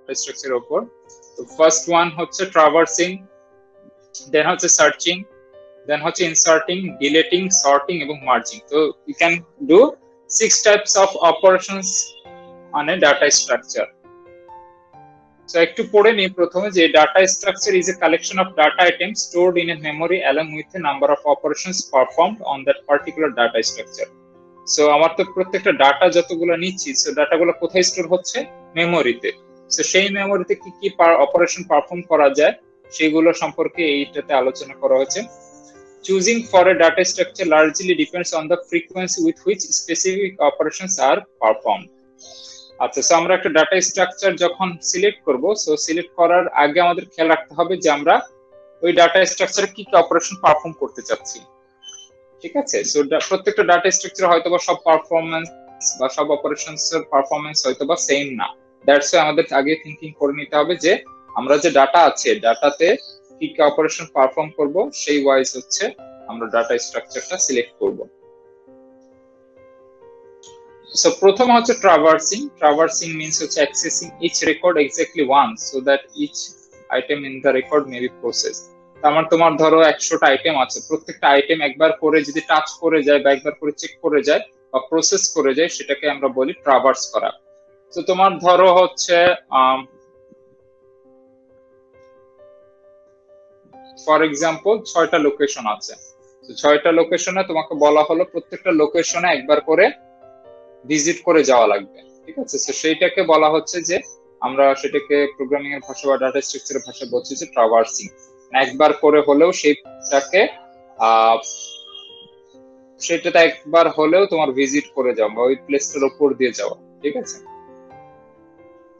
Data স্ট্রাকচারের উপর। তো ফার্স্ট ওয়ান হচ্ছে ট্রাভার্সিং, দেন হচ্ছে সার্চিং, দেন হচ্ছে ইনসার্টিং, ডিলিটিং, সর্টিং এবং মার্জিং। তো you can do 6 types of operations on a data structure. So একটু পড়ে নিই প্রথমে যে data structure is a collection of data item stored in a memory along with a number of operations performed on that particular data structure. So আমার তো প্রত্যেকটা data যতগুলো নিচ্ছি, সো ডাটাগুলো কোথায় স্টোর হচ্ছে? মেমোরিতে। সো সেই মেমোরিতে কি কি অপারেশন পারফর্ম করা যায় সেগুলো সম্পর্কে এইটাতে আলোচনা করা হয়েছে। Choosing for a data structure largely depends on the frequency with which specific operations are perform. আচ্ছা, সো আমরা একটা ডাটা স্ট্রাকচার যখন সিলেক্ট করব, সো সিলেক্ট করার আগে আমাদের খেয়াল রাখতে হবে যে আমরা ওই ডাটা স্ট্রাকচারে কি কি অপারেশন পারফর্ম করতে চাচ্ছি। ঠিক আছে, সো প্রত্যেকটা ডাটা স্ট্রাকচার হয়তো বা সব পারফরম্যান্স বা সব অপারেশনস এর পারফরম্যান্স হয়তো বা সেম না। দ্যাটস ওয়াই আমাদের আগে থিংকিং করে নিতে হবে যে আমরা যে ডাটা আছে ডাটাতে কি কি অপারেশন পারফর্ম করব, সেই ওয়াইজ হচ্ছে আমরা ডাটা স্ট্রাকচারটা সিলেক্ট করব। সো প্রথম হচ্ছে ট্রাভার্সিং। ট্রাভার্সিং মিন্স হচ্ছে accessing each record exactly once so that each item in the record may be processed. তোমার ধরো 100টা আইটেম আছে, প্রত্যেকটা আইটেম একবার করে যদি টাচ করে যায় বা একবার করে চেক করে যায় বা প্রসেস করে যায়, সেটাকে আমরা বলি ট্রাভার্স করা। তো তোমার ধরো হচ্ছে ফর এক্সাম্পল 6টা লোকেশন আছে, তো 6টা লোকেশনে তোমাকে বলা হলো প্রত্যেকটা লোকেশনে একবার করে ভিজিট করে যাওয়া লাগবে। ঠিক আছে, তো সেইটাকে বলা হচ্ছে যে আমরা সেটাকে প্রোগ্রামিং এর ভাষা বা ডাটা স্ট্রাকচারের ভাষা বলছি যে ট্রাভার্সিং। একবার করে হলেও সেটাতে একবার হলেও তোমার ভিজিট করে যাও বা ওই প্লেসটার উপর দিয়ে যাওয়া। ঠিক আছে,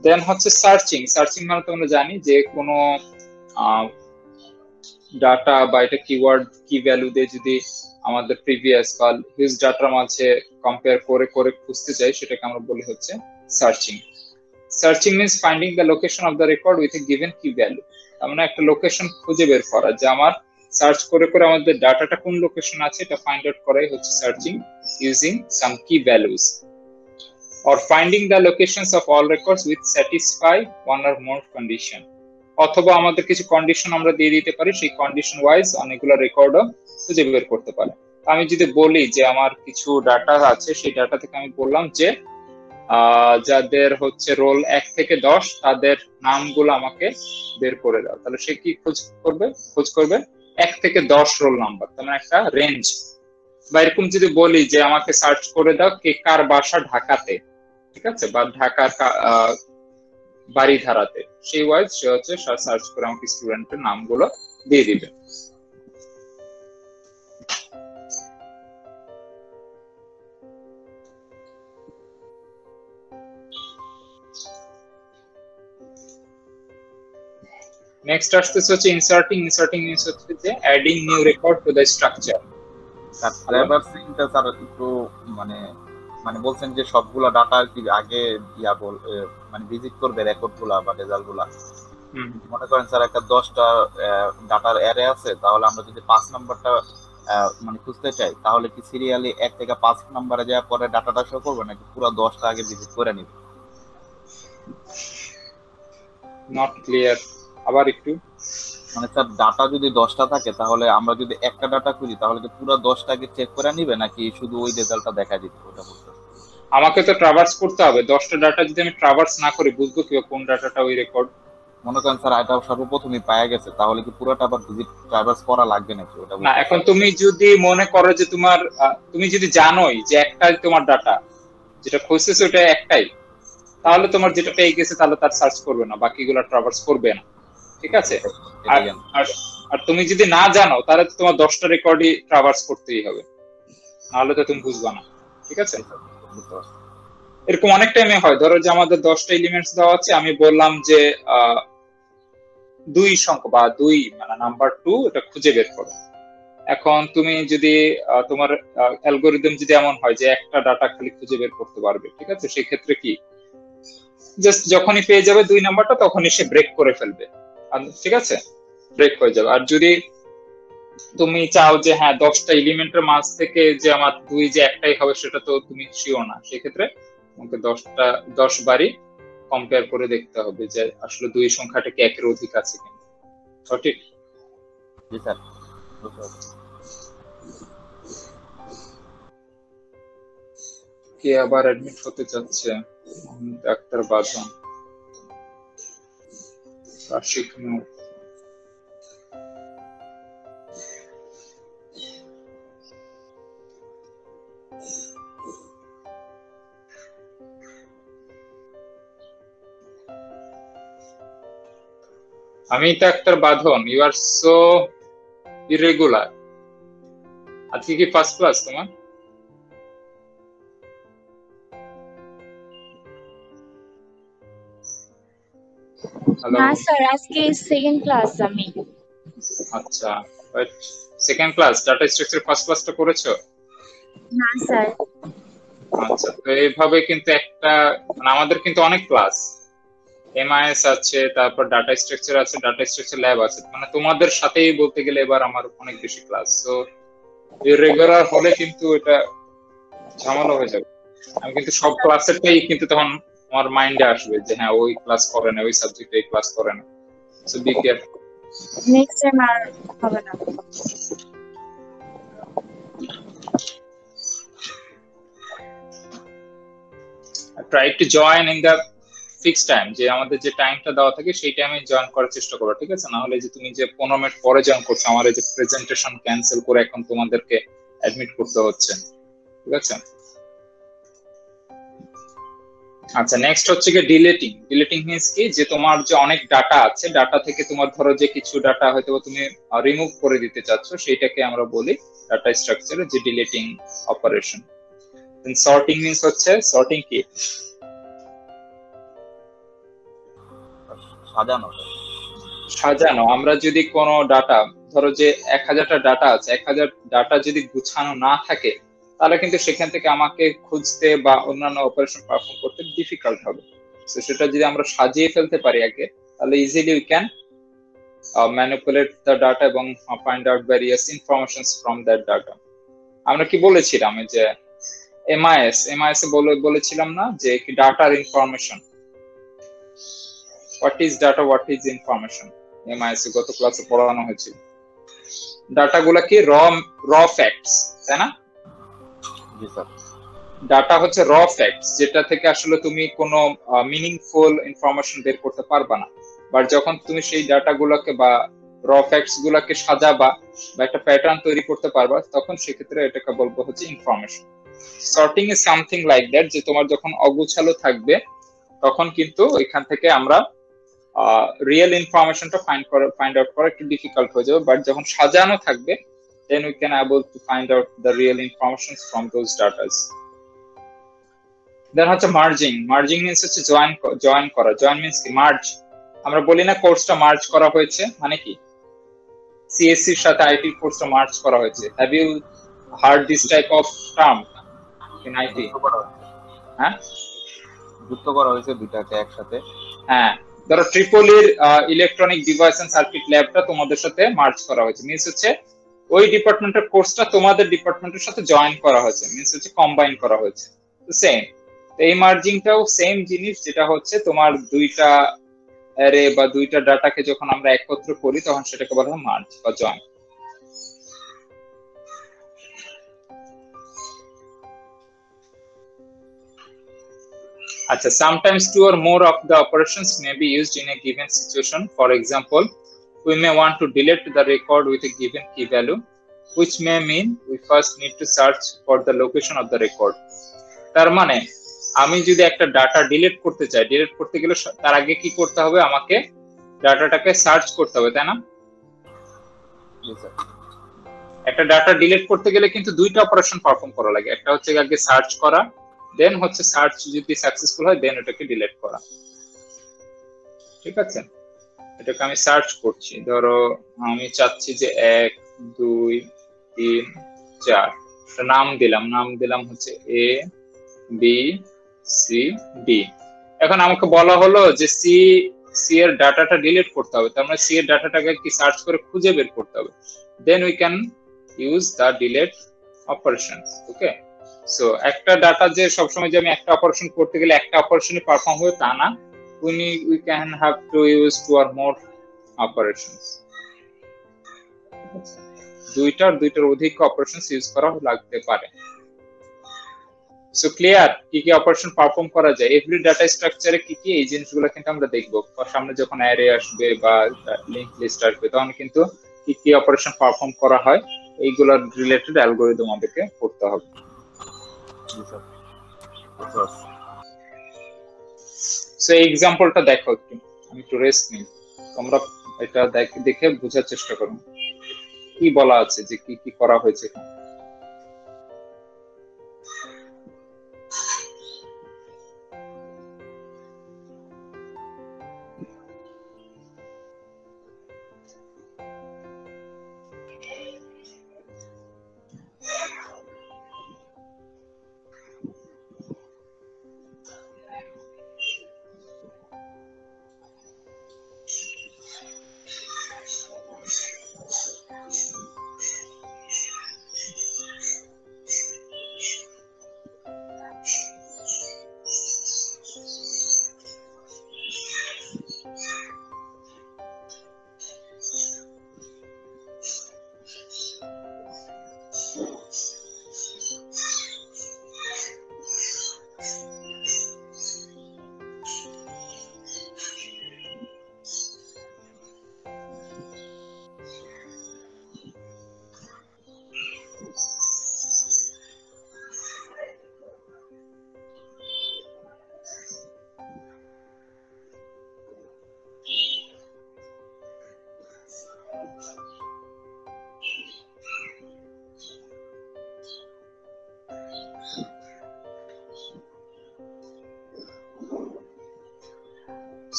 দেন হচ্ছে সার্চিং। সার্চিং মানে তোমরা জানি যে কোনো ডাটা বা এটা কিওয়ার্ড কি ভ্যালু দিয়ে যদি আমাদের প্রিভিয়াস বা হিউজ ডাটার মাঝে কম্পেয়ার করে করে খুঁজতে চাই, সেটাকে আমরা বলি হচ্ছে searching. Searching means finding the location of the record with a given কি ভ্যালু। তার মানে একটা লোকেশন খুঁজে বের করা, যে আমার সার্চ করে করে আমাদের ডাটাটা কোন লোকেশন আছে এটা ফাইন্ড আউট করাই হচ্ছে সার্চিং ইউজিং সাম কি values. or finding the locations of all records which satisfy one or more condition। অথবা আমাদের কিছু কন্ডিশন আমরা দিয়ে দিতে পারি, সেই কন্ডিশন ওয়াইজ অনেকগুলো রেকর্ডও খুঁজে বের করতে পারে। আমি যদি বলি যে আমার কিছু ডাটা আছে, সেই ডাটা থেকে আমি বললাম যে যাদের হচ্ছে রোল 1 থেকে 10 তাদের নামগুলো আমাকে বের করে দাও, তাহলে সে কি খোঁজ করবে 1 থেকে 10 রোল নাম্বার, তার মানে একটা রেঞ্জ। বা এরকম যদি বলি যে আমাকে সার্চ করে দাও কে কার বাসা ঢাকাতে, ঠিক আছে, বা ঢাকার বাড়িধারাতে, সেই ওয়াইজ সে হচ্ছে সার্চ করে আমাকে স্টুডেন্টের নামগুলো দিয়ে দিবে। নেক্সট আসতেছে হচ্ছে ইনসার্টিং। ইনসার্টিং মিন্স হচ্ছে যে adding new record to the structure. ট্রাভার্সিংটা স্যার একটু মানে বলছেন যে সবগুলা ডাটা আর কি আগে মানে ভিজিট করবে রেকর্ডগুলা বা রেজাল্টগুলা। মনে করেন স্যার একটা 10টা ডাটার অ্যারে আছে, তাহলে আমরা যদি 5 নাম্বারটা মানে খুঁজতে চাই, তাহলে কি সিরিয়ালি 1 থেকে 5 নাম্বারে যাওয়ার পরে ডাটাটা শো করবে নাকি পুরো 10টা আগে ভিজিট করে নিবে? নট ক্লিয়ার, আবার একটু। মানে স্যার ডাটা যদি 10টা থাকে, তাহলে আমরা যদি একটা ডাটা খুঁজি তাহলে কি পুরো 10টাকে চেক করে নিবে নাকি শুধু ওই রেজাল্টটা দেখা দিবে? ওটা বলতে আমাকে তো ট্রাভার্স করতে হবে। 10টা ডাটা যদি আমি ট্রাভার্স না করি বুঝবো কি কোন ডাটাটা ওই রেকর্ড? মনে করেন স্যার এটা সর্বপ্রথমই পাওয়া গেছে, তাহলে কি পুরোটা আবার ভিজিট ট্রাভার্স করা লাগবে নাকি? ওটা না, এখন তুমি যদি মনে করো যে তুমি যদি জানোই যে একটাই তোমার ডাটা যেটা খুঁজতেছো ওটা একটাই, তাহলে তোমার যেটা পেয়ে গেছে তাহলে তার সার্চ করবে না, বাকিগুলো ট্রাভার্স করবে না। ঠিক আছে, আর তুমি যদি না জানো তাহলে তোমার 10টা রেকর্ডই ট্রাভার্স করতেই হবে, নাহলে তো তুমি বুঝবা না। ঠিক আছে, এরকম অনেক টাইমে হয়। ধরো যে আমাদের 10টা এলিমেন্টস দেওয়া আছে, আমি বললাম যে 2 সংখ্যা বা 2 মানে নাম্বার 2 এটা খুঁজে বের করো। এখন তুমি যদি তোমার অ্যালগরিদম যদি এমন হয় যে একটা ডাটা খালি খুঁজে বের করতে পারবে, ঠিক আছে, সেই ক্ষেত্রে কি জাস্ট যখনই পেয়ে যাবে 2 নাম্বারটা তখনই সে ব্রেক করে ফেলবে। ঠিক আছে, ব্রেক হয়ে যাবে। আর যদি তুমি চাও যে হ্যাঁ 10টা এলিমেন্টের মাঝ থেকে যে আমার 2 যে একটাই হবে, সেটা তো তুমি শিওর না, সেক্ষেত্রে তোমাকে 10 বারই কম্পেয়ার করে দেখতে হবে যে আসলে দুই সংখ্যাটা কি একের অধিক আছে কিনা। সঠিক? জি স্যার। কে আবার অ্যাডমিট হতে চাচ্ছে? ডাক্তার বাঁধন, আশিক নূর। আমি ডাক্তার বাঁধন, ইউ আর সো ইরেগুলার। আজকে কি ফার্স্ট ক্লাস তোমার? না স্যার, আজকে সেকেন্ড ক্লাস আমি। আচ্ছা, but second class data structure first ক্লাসটা করেছো? না স্যার। আচ্ছা, তো এইভাবে কিন্তু একটা মানে আমাদের কিন্তু অনেক ক্লাস, এমআইএস আছে, তারপর ডাটা স্ট্রাকচার আছে, ডাটা স্ট্রাকচার ল্যাব আছে, মানে তোমাদের সাথেই বলতে গেলে এবার আমার অনেক বেশি ক্লাস। তো রেগুলার হলে কিন্তু এটা ঝামেলা হয়ে যাবে। আমি কিন্তু সব ক্লাসেরটাই কিন্তু তখন আমার মাইন্ডে আসবে যে হ্যাঁ ওই ক্লাস করে না, ওই সাবজেক্টে এই ক্লাস করে না। So be careful. Next time আর হবে না। Try to join in the fix time, যে আমাদের যে টাইমটা দেওয়া থাকে সেই টাইমে জয়েন করার চেষ্টা করো, ঠিক আছে? না হলে যে তুমি যে 15 মিনিট পরে জয়েন করছো, আমার এই যে প্রেজেন্টেশন ক্যান্সেল করে এখন তোমাদেরকে অ্যাডমিট করতে হচ্ছে, ঠিক আছে? আচ্ছা, নেক্সট হচ্ছে কি ডিলেটিং। ডিলেটিং মিন্স কি, যে তোমার যে অনেক ডাটা আছে, ডাটা থেকে তোমার ধরো যে কিছু ডাটা হয়তো তুমি রিমুভ করে দিতে চাচ্ছ, সেইটাকে আমরা বলি ডাটা স্ট্রাকচারে যে ডিলেটিং অপারেশন। সর্টিং মিন্স হচ্ছে, সর্টিং কি? সাজানো। সাজানো। আমরা যদি কোনো ডাটা, ধরো যে 1000টা ডাটা আছে, 1000 ডাটা যদি গুছানো না থাকে তাহলে কিন্তু সেখান থেকে আমাকে খুঁজতে বা অন্যান্য অপারেশন পারফর্ম করতে ডিফিকাল্ট হবে। তো সেটা যদি আমরা সাজিয়ে ফেলতে পারি আগে, তাহলে easily we can manipulate the data এবং find out various informations from that data. আমরা কি বলেছিলাম যে এমআইএস এ বলেছিলাম না যে কি ডাটার information, what is data, what is information, MIS গত ক্লাসে পড়ানো হয়েছিল। ডাটা গুলা কি র ফ্যাক্টস, তাই না? ডাটা হচ্ছে র ফ্যাক্টস, যেটা থেকে আসলে তুমি কোনো মিনিংফুল ইনফরমেশন বের করতে পারবা না। বাট যখন তুমি সেই ডাটা গুলাকে বা র ফ্যাক্টস গুলাকে সাজাবা বা একটা প্যাটার্ন তৈরি করতে পারবা, তখন সেক্ষেত্রে এটাকে বলবো হচ্ছে information. Sorting is something like that, যে তোমার যখন অগুছালো থাকবে তখন কিন্তু এখান থেকে আমরা রিয়েল ইনফরমেশনটা ফাইন্ড আউট করা একটু ডিফিকাল্ট হয়ে যাবে। বাট যখন সাজানো থাকবে, then we can able to find out the real information from those data. Then হচ্ছে মার্জিং। মার্জিং মিন্স হচ্ছে জয়েন করা। জয়েন মিন্স কি? মার্জ। আমরা বলি না কোর্সটা মার্জ করা হয়েছে, মানে কি? সিএসসি এর সাথে আইটি কোর্সটা মার্জ করা হয়েছে। Have you heard this type of term in IT? হ্যাঁ, যুক্ত করা হয়েছে দুটাকে একসাথে। হ্যাঁ, ধরো ট্রিপলির ইলেকট্রনিক ডিভাইস এন্ড সার্কিট ল্যাবটা তোমাদের সাথে মার্জ করা হয়েছে, মিন্স হচ্ছে ওই ডিপার্টমেন্টের কোর্সটা তোমাদের ডিপার্টমেন্টের সাথে জয়েন করা হয়েছে, মিন্স হচ্ছে কম্বাইন করা হয়েছে। তো সেম, এই মার্জিংটাও সেম জিনিস, যেটা হচ্ছে তোমার দুইটা অ্যারে বা দুইটা ডাটাকে যখন আমরা একত্র করি তখন সেটাকে বলা হয় মার্জ বা জয়েন। আচ্ছা, sometimes two or more of the operations may be used in a given situation. For example, we may want to delete the record with a given key value, which may mean we first need to search for the location of the record. তার মানে আমি যদি একটা data delete করতে চাই, delete করতে গেলে তার আগে কি করতে হবে? আমাকে ডাটাটাকে সার্চ করতে হবে, তাই না? একটা ডাটা ডিলিট করতে গেলে কিন্তু দুইটা অপারেশন পারফর্ম করা লাগে। একটা হচ্ছে আগে সার্চ করা, দেন হচ্ছে সার্চ যদি সাকসেসফুল হয় দেন এটাকে ডিলিট করা, ঠিক আছে? এটাকে আমি সার্চ করছি, ধরো আমি চাচ্ছি যে 1 2 3 4, নাম দিলাম হচ্ছে এ বি সি ডি। এখন আমাকে বলা হলো যে সি এর ডাটাটা ডিলিট করতে হবে, তার মানে সি এর ডাটাটাকে কি সার্চ করে খুঁজে বের করতে হবে। Then we can use the delete operation. Okay, so একটা ডাটা যে সবসময় যে আমি একটা অপারেশন করতে গেলে একটা অপারেশনই পারফর্ম হবে তা না, we can have to use two or more operations. দুইটার অধিক অপারেশনস ইউজ করা লাগতে পারে। সো ক্লিয়ার কি কি অপারেশন পারফর্ম করা যায় এভরি ডাটা স্ট্রাকচারে কি কি এই জিনিসগুলো কিন্তু আমরা দেখব। সামনে যখন অ্যারে আসবে বা লিংক লিস্ট আসবে তখন কিন্তু কি কি অপারেশন পারফর্ম করা হয় এইগুলোর রিলেটেড অ্যালগরিদম আমাদেরকে পড়তে হবে। সো এই এক্সাম্পলটা দেখো একটু, আমি একটু রেস্ট নিই, তোমরা এটা দেখে বোঝার চেষ্টা করো কি বলা আছে যে কি কি করা হয়েছে এখানে।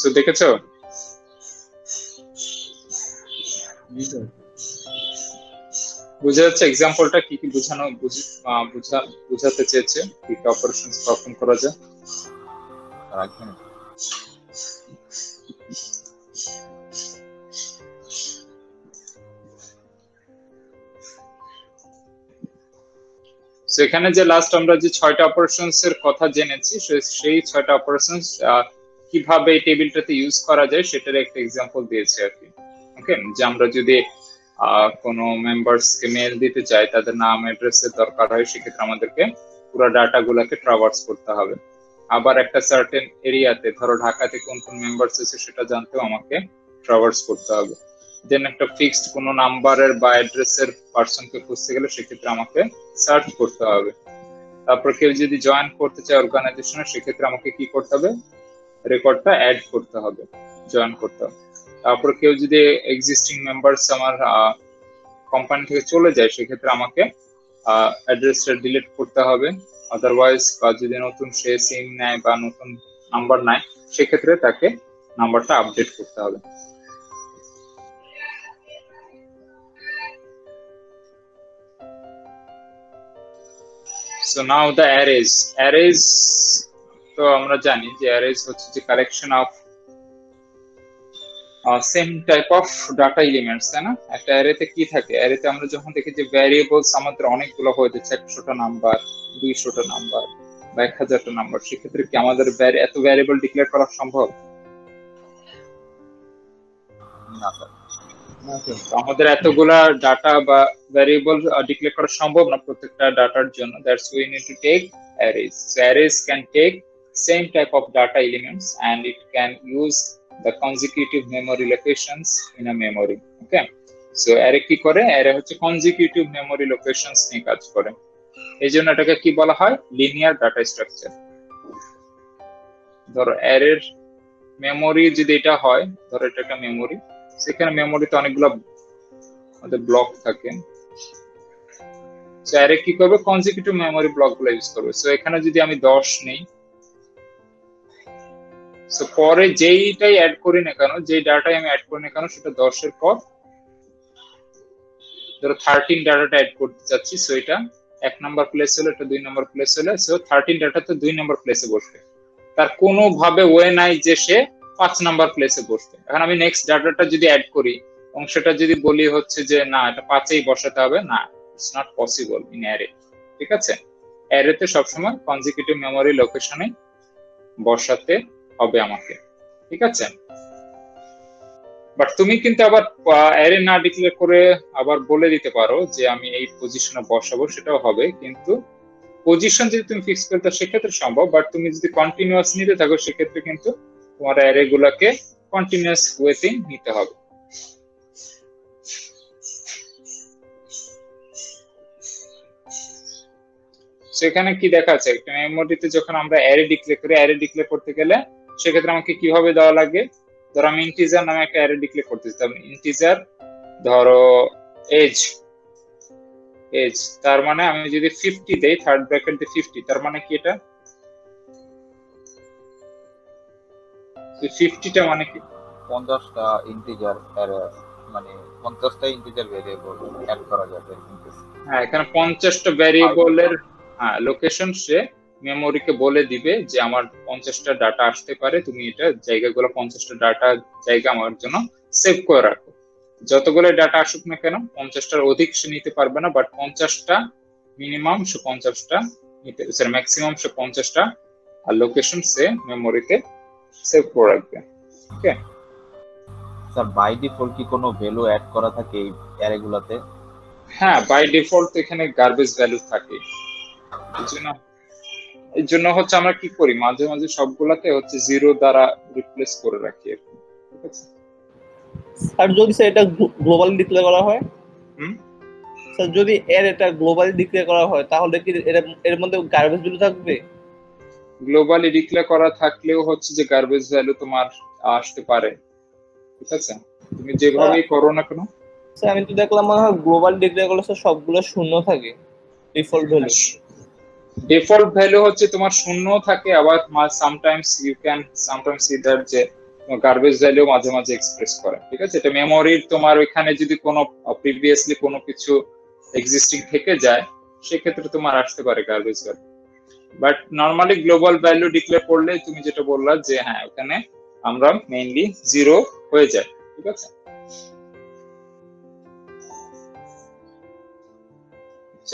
সো দেখেছো বুঝা যাচ্ছে এক্সাম্পলটা কি কি বুঝাতে চেয়েছে, কি কি অপারেশনস পারফর্ম করা যায়। সেখানে যে লাস্ট আমরা যে 6টা অপারেশনস এর কথা জেনেছি সেই 6টা অপারেশনস কিভাবে এই টেবিলটাতে ইউজ করা যায় সেটার একটা এক্সাম্পল দিয়েছে আর কি। ওকে, যে আমরা যদি কোনো মেম্বার্সকে মেল দিতে চাই, তাদের নাম অ্যাড্রেসের দরকার হয়, সেক্ষেত্রে আমাদেরকে পুরো ডাটা গুলাকে ট্রাভার্স করতে হবে। আবার একটা সার্টেন এরিয়াতে, ধরো ঢাকাতে কোন কোন মেম্বার্স আছে সেটা জানতেও আমাকে ট্রাভার্স করতে হবে। দেন একটা ফিক্সড কোনো নাম্বারের বা অ্যাড্রেসের পার্সনকে খুঁজতে গেলে সেক্ষেত্রে আমাকে সার্চ করতে হবে। তারপর কেউ যদি জয়েন করতে চায় অর্গানাইজেশনে, সেক্ষেত্রে আমাকে কি করতে হবে, রেকর্ডটা অ্যাড করতে হবে, জয়েন করতে হবে। তারপর কেউ যদি এক্সিস্টিং মেম্বার্স আমার কোম্পানি থেকে চলে যায়, সেক্ষেত্রে আমাকে অ্যাড্রেসটা ডিলিট করতে হবে। আদারওয়াইজ বা যদি নতুন সে সিম নেয় বা নতুন নাম্বার নেয়, সেক্ষেত্রে তাকে নাম্বারটা আপডেট করতে হবে। So now the arrays তো আমরা জানি যে arrays হচ্ছে যে collection of same type of data elements, তাই না? একটা অ্যারেতে কি থাকে, অ্যারেতে আমরা যখন দেখি যে ভ্যারিয়েবলস আমাদের অনেকগুলো হয়ে যাচ্ছে, 100টা নাম্বার, 200টা নাম্বার বা 1000টা নাম্বার, সেক্ষেত্রে কি আমাদের এত ভ্যারিয়েবল ডিক্লেয়ার করা সম্ভব? না স্যার, আমাদের এতগুলা ডাটা বা ভ্যারিয়েবল ডিক্লেয়ার করা সম্ভব না প্রত্যেকটা ডাটার জন্য। That's we need to take arrays. So arrays can take same type of data elements and it can use the consecutive memory locations in a memory. Okay, so array কি করে, array হচ্ছে consecutive memory locations নিয়ে কাজ করে, এই জন্য এটাকে কি বলা হয়, লিনিয়ার ডাটা স্ট্রাকচার। ধরো অ্যারের মেমোরি যদি এটা হয়, ধরো এটা একটা মেমোরি, সেখানে মেমোরিতে অনেকগুলো আমাদের ব্লক থাকে। সো অ্যারে কি করবে, consecutive memory ব্লকগুলো ইউজ করবে। সো এখানে যদি আমি 10 নেই, সো পরে যেইটাই অ্যাড করি না কেন, যেই ডাটাই আমি অ্যাড করি না কেন, সেটা 10 এর পর ধরো 13 ডাটাটা অ্যাড করতে চাচ্ছি, সো এটা 1 নাম্বার প্লেস হলো, এটা 2 নাম্বার প্লেস হলো, সো 13 ডাটাতে 2 নাম্বার প্লেসে বসবে। তার কোনো ভাবে ওয়ে নাই যে সে 5 নাম্বার প্লেসে বসবে। এখন আমি নেক্সট ডাটাটা যদি অ্যাড করি এবং সেটা যদি বলি হচ্ছে যে না এটা 5এই বসাতে হবে, না, it's not possible in array. ঠিক আছে, অ্যারেতে সবসময় কনজিকিউটিভ মেমোরি লোকেশনে বসাতে হবে আমাকে। ঠিক আছে। বাট তুমি কিন্তু আবার অ্যারে না ডিক্লেয়ার করে আবার বলে দিতে পারো যে আমি এই পজিশনে বসাবো, সেটাও হবে, কিন্তু পজিশন যদি তুমি ফিক্স করতে সেক্ষেত্রে সম্ভব। বাট তুমি যদি কন্টিনিউয়াস নিতে থাকো সেক্ষেত্রে কিন্তু তোমার অ্যারে গুলাকে কন্টিনিউয়াস ওয়েতে নিতে হবে। সেখানে কি দেখা আছে, একটা মেমোরিতে যখন আমরা অ্যারে ডিক্লেয়ার করি, অ্যারে ডিক্লেয়ার করতে গেলে সেক্ষেত্রে আমাকে কিভাবে দেওয়া লাগে, ধরো আমি ইন্টিজার নামে একটা অ্যারে ডিক্লেয়ার করতেছি, ইন্টিজার ধরো এজ, তার মানে আমি যদি 50 দেই, থার্ড ব্র্যাকেট দিয়ে 50, তার মানে কি এটা 50টা মানে কি 50টা ইন্টিজার অ্যারে, মানে 50টা ইন্টিজার ভেরিয়েবল অ্যাড করা যাবে। হ্যাঁ, এখানে 50টা ভ্যারিয়েবলের লোকেশন সে মেমোরিকে বলে দিবে যে আমার 50টা ডাটা আসতে পারে, তুমি এটা জায়গাগুলো 50টা ডাটা জায়গা আমার জন্য সেভ করে রাখো। যতগুলো ডাটা আসুক না কেন 50টার অধিক সে নিতে পারবে না, বাট 50টা মিনিমাম সে 50টা নিতে, সরি ম্যাক্সিমাম সে 50টা আর লোকেশন সে মেমোরিতে সেভ করে রাখবে। ওকে স্যার, বাই ডিফল্ট কি কোনো ভ্যালু অ্যাড করা থাকে এই অ্যারেগুলোতে? হ্যাঁ, বাই ডিফল্ট এখানে গার্বেজ ভ্যালু থাকে। এই জন্য হচ্ছে আমরা কি করি, মাঝে মাঝে সবগুলাতে হচ্ছে 0 দ্বারা রিপ্লেস করে রাখি। ঠিক আছে স্যার, যদি এটা গ্লোবালি ডিক্লেয়ার করা হয়, স্যার যদি এটা গ্লোবালি ডিক্লেয়ার করা হয় তাহলে কি এর মধ্যে গার্বেজ ভ্যালু থাকবে? গ্লোবালি ডিক্লেয়ার করা থাকলেও হচ্ছে যে গার্বেজ ভ্যালু তোমার আসতে পারে। ঠিক আছে, তুমি যেভাবেই করো না কেন। স্যার, আমি তো দেখলাম গ্লোবাল ডিক্লেয়ার করলে স্যার সবগুলো শূন্য থাকে ডিফল্ট ভ্যালু। ডিফল্ট ভ্যালু হচ্ছে তোমার শূন্য থাকে, আবার sometimes you can sometimes see that যে গার্বেজ ভ্যালু মাঝে মাঝে এক্সপ্রেস করে। ঠিক আছে, এটা মেমোরির তোমার ওইখানে যদি কোনো প্রিভিয়াসলি কোনো কিছু এক্সিস্টিং থেকে যায় সেক্ষেত্রে তোমার আসতে পারে garbage value. But normally global value declare করলে তুমি যেটা বললা যে হ্যাঁ ওখানে আমরা মেইনলি 0 হয়ে যায়। ঠিক আছে,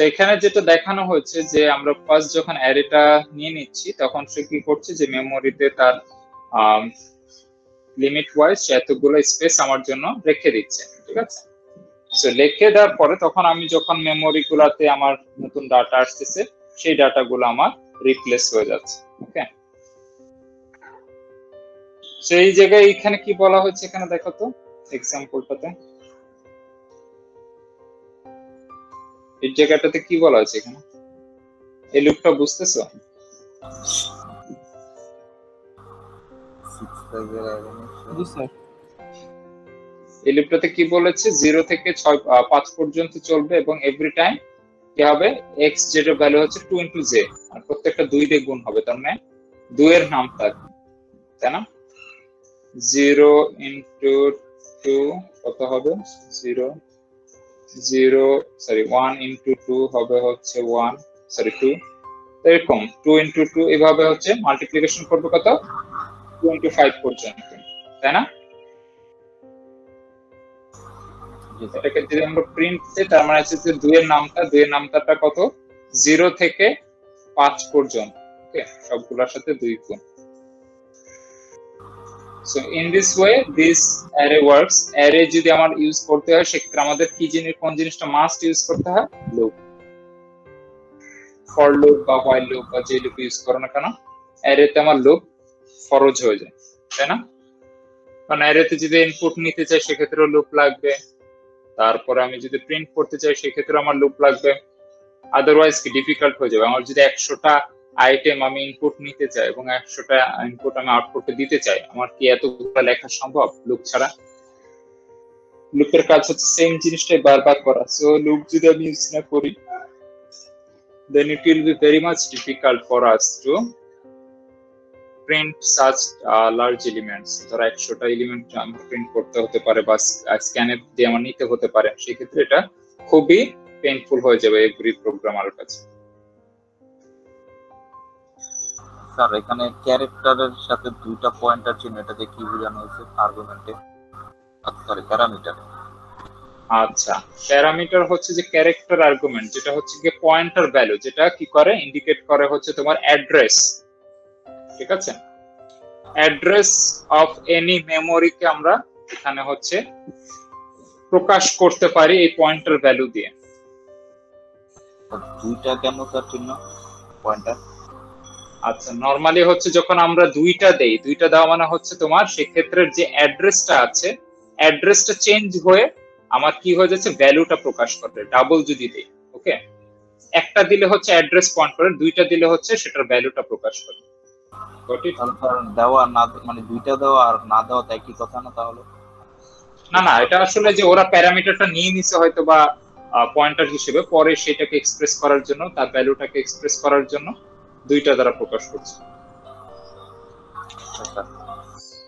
এখানে যেটা দেখানো হয়েছে যে আমরা ফার্স্ট যখন অ্যারেটা নিয়ে নিচ্ছি তখন সে কি করছে যে মেমোরিতে তার লিমিট ওয়াইজ এতগুলো স্পেস আমার জন্য রেখে দিচ্ছে। ঠিক আছে, সো লিখে দেওয়ার পরে তখন আমি যখন মেমোরি গুলাতে আমার নতুন ডাটা আসতেছে সেই ডাটাগুলো আমার রিপ্লেস হয়ে যাচ্ছে। ওকে, সেই জায়গায় এখানে কি বলা হচ্ছে, এখানে দেখো তো এক্সাম্পলটাতে এই জায়গাটাতে কি বলা হচ্ছে, এখানে এই লুপটা বুঝতেছো? এই লুপটাতে কি বলেছে, 0 থেকে 5 পর্যন্ত চলবে এবং এভরি টাইম কি হবে, x যেটা ভ্যালু হচ্ছে 2 × j, আর প্রত্যেকটা 2 দিয়ে গুণ হবে, তার মানে 2 এর নাম থাকবে, তাই না? 0 × 2 কত হবে, 1 × 2 হবে হচ্ছে 1, সরি 2, এরকম 2 × 2 এভাবে হচ্ছে মাল্টিপ্লিকেশন করবে কত, 2 × 5 পর্যন্ত, তাই না? এটাকে যদি আমরা প্রিন্ট দিই তার মানে হচ্ছে যে 2 এর নামটা কত, 0 থেকে 5 পর্যন্ত। ওকে, সবগুলোর সাথে 2 গুণ। So in this way this array works. Array যদি আমার ইউজ করতে হয় সেক্ষেত্রে আমাদের কি কোন জিনিসটা মাস্ট ইউজ করতে হয়, লুপ, ফর লুপ বা while লুপ বা যে লুপ ইউজ করো না কেন অ্যারেতে আমার লুপ ফরজ হয়ে যায়, তাই না? কারণ অ্যারেতে যদি ইনপুট নিতে চাই সেক্ষেত্রেও লুপ লাগবে, তারপরে আমি যদি প্রিন্ট করতে চাই সেক্ষেত্রে আমার লুপ লাগবে, আদারওয়াইজ কি ডিফিকাল্ট হয়ে যাবে। আমার যদি 100টা আইটেম আমি ইনপুট নিতে চাই এবং 100টা ইনপুট আমি আউটপুটে দিতে চাই, আমার কি এতগুলো লেখা সম্ভব লুপ ছাড়া? লুপের কাজ হচ্ছে সেম জিনিসটাই বারবার করা। সো লুপ যদি আমি ইউজ না করি then it will be very much difficult for us to print such large elements. ধরো 100টা এলিমেন্ট আমরা প্রিন্ট করতে হতে পারে বা স্ক্যানের দিয়ে আমার নিতে হতে পারে, সেক্ষেত্রে এটা খুবই পেইনফুল হয়ে যাবে এভরি প্রোগ্রামারের কাছে। স্যার, এখানে ক্যারেক্টারের সাথে 2টা পয়েন্টার চিহ্ন, এটা দিয়ে কি বোঝানো হয়েছে আর্গুমেন্টে? Sorry, parameter. আচ্ছা, প্যারামিটার হচ্ছে যে ক্যারেক্টার আর্গুমেন্ট, যেটা হচ্ছে যে পয়েন্টার ভ্যালু, যেটা কি করে ইন্ডিকেট করে হচ্ছে তোমার অ্যাড্রেস। ঠিক আছে, অ্যাড্রেস অফ এনি মেমোরিকে আমরা এখানে হচ্ছে প্রকাশ করতে পারি এই পয়েন্টার ভ্যালু দিয়ে। দুইটা কেন তার জন্য পয়েন্টার? আচ্ছা, নরমালি হচ্ছে যখন আমরা দুইটা দেই, দুইটা দেওয়া মানে হচ্ছে তোমার সেক্ষেত্রে যে অ্যাড্রেসটা আছে, অ্যাড্রেসটা চেঞ্জ হয়ে আমার কি হয়ে যাচ্ছে, ভ্যালুটা প্রকাশ করবে। ডাবল যদি দেই, ওকে, একটা দিলে হচ্ছে অ্যাড্রেস পয়েন্ট করে, দুইটা দিলে হচ্ছে সেটার ভ্যালুটা প্রকাশ করে। দেওয়া না মানে দুইটা দেওয়া আর না দেওয়া তাই কি কথা না তাহলে? না না, এটা আসলে যে ওরা প্যারামিটারটা নিয়ে নিছে হয়তো বা পয়েন্টার হিসেবে, পরে সেটাকে এক্সপ্রেস করার জন্য, তার ভ্যালুটাকে এক্সপ্রেস করার জন্য দুইটা দ্বারা প্রকাশ করছে।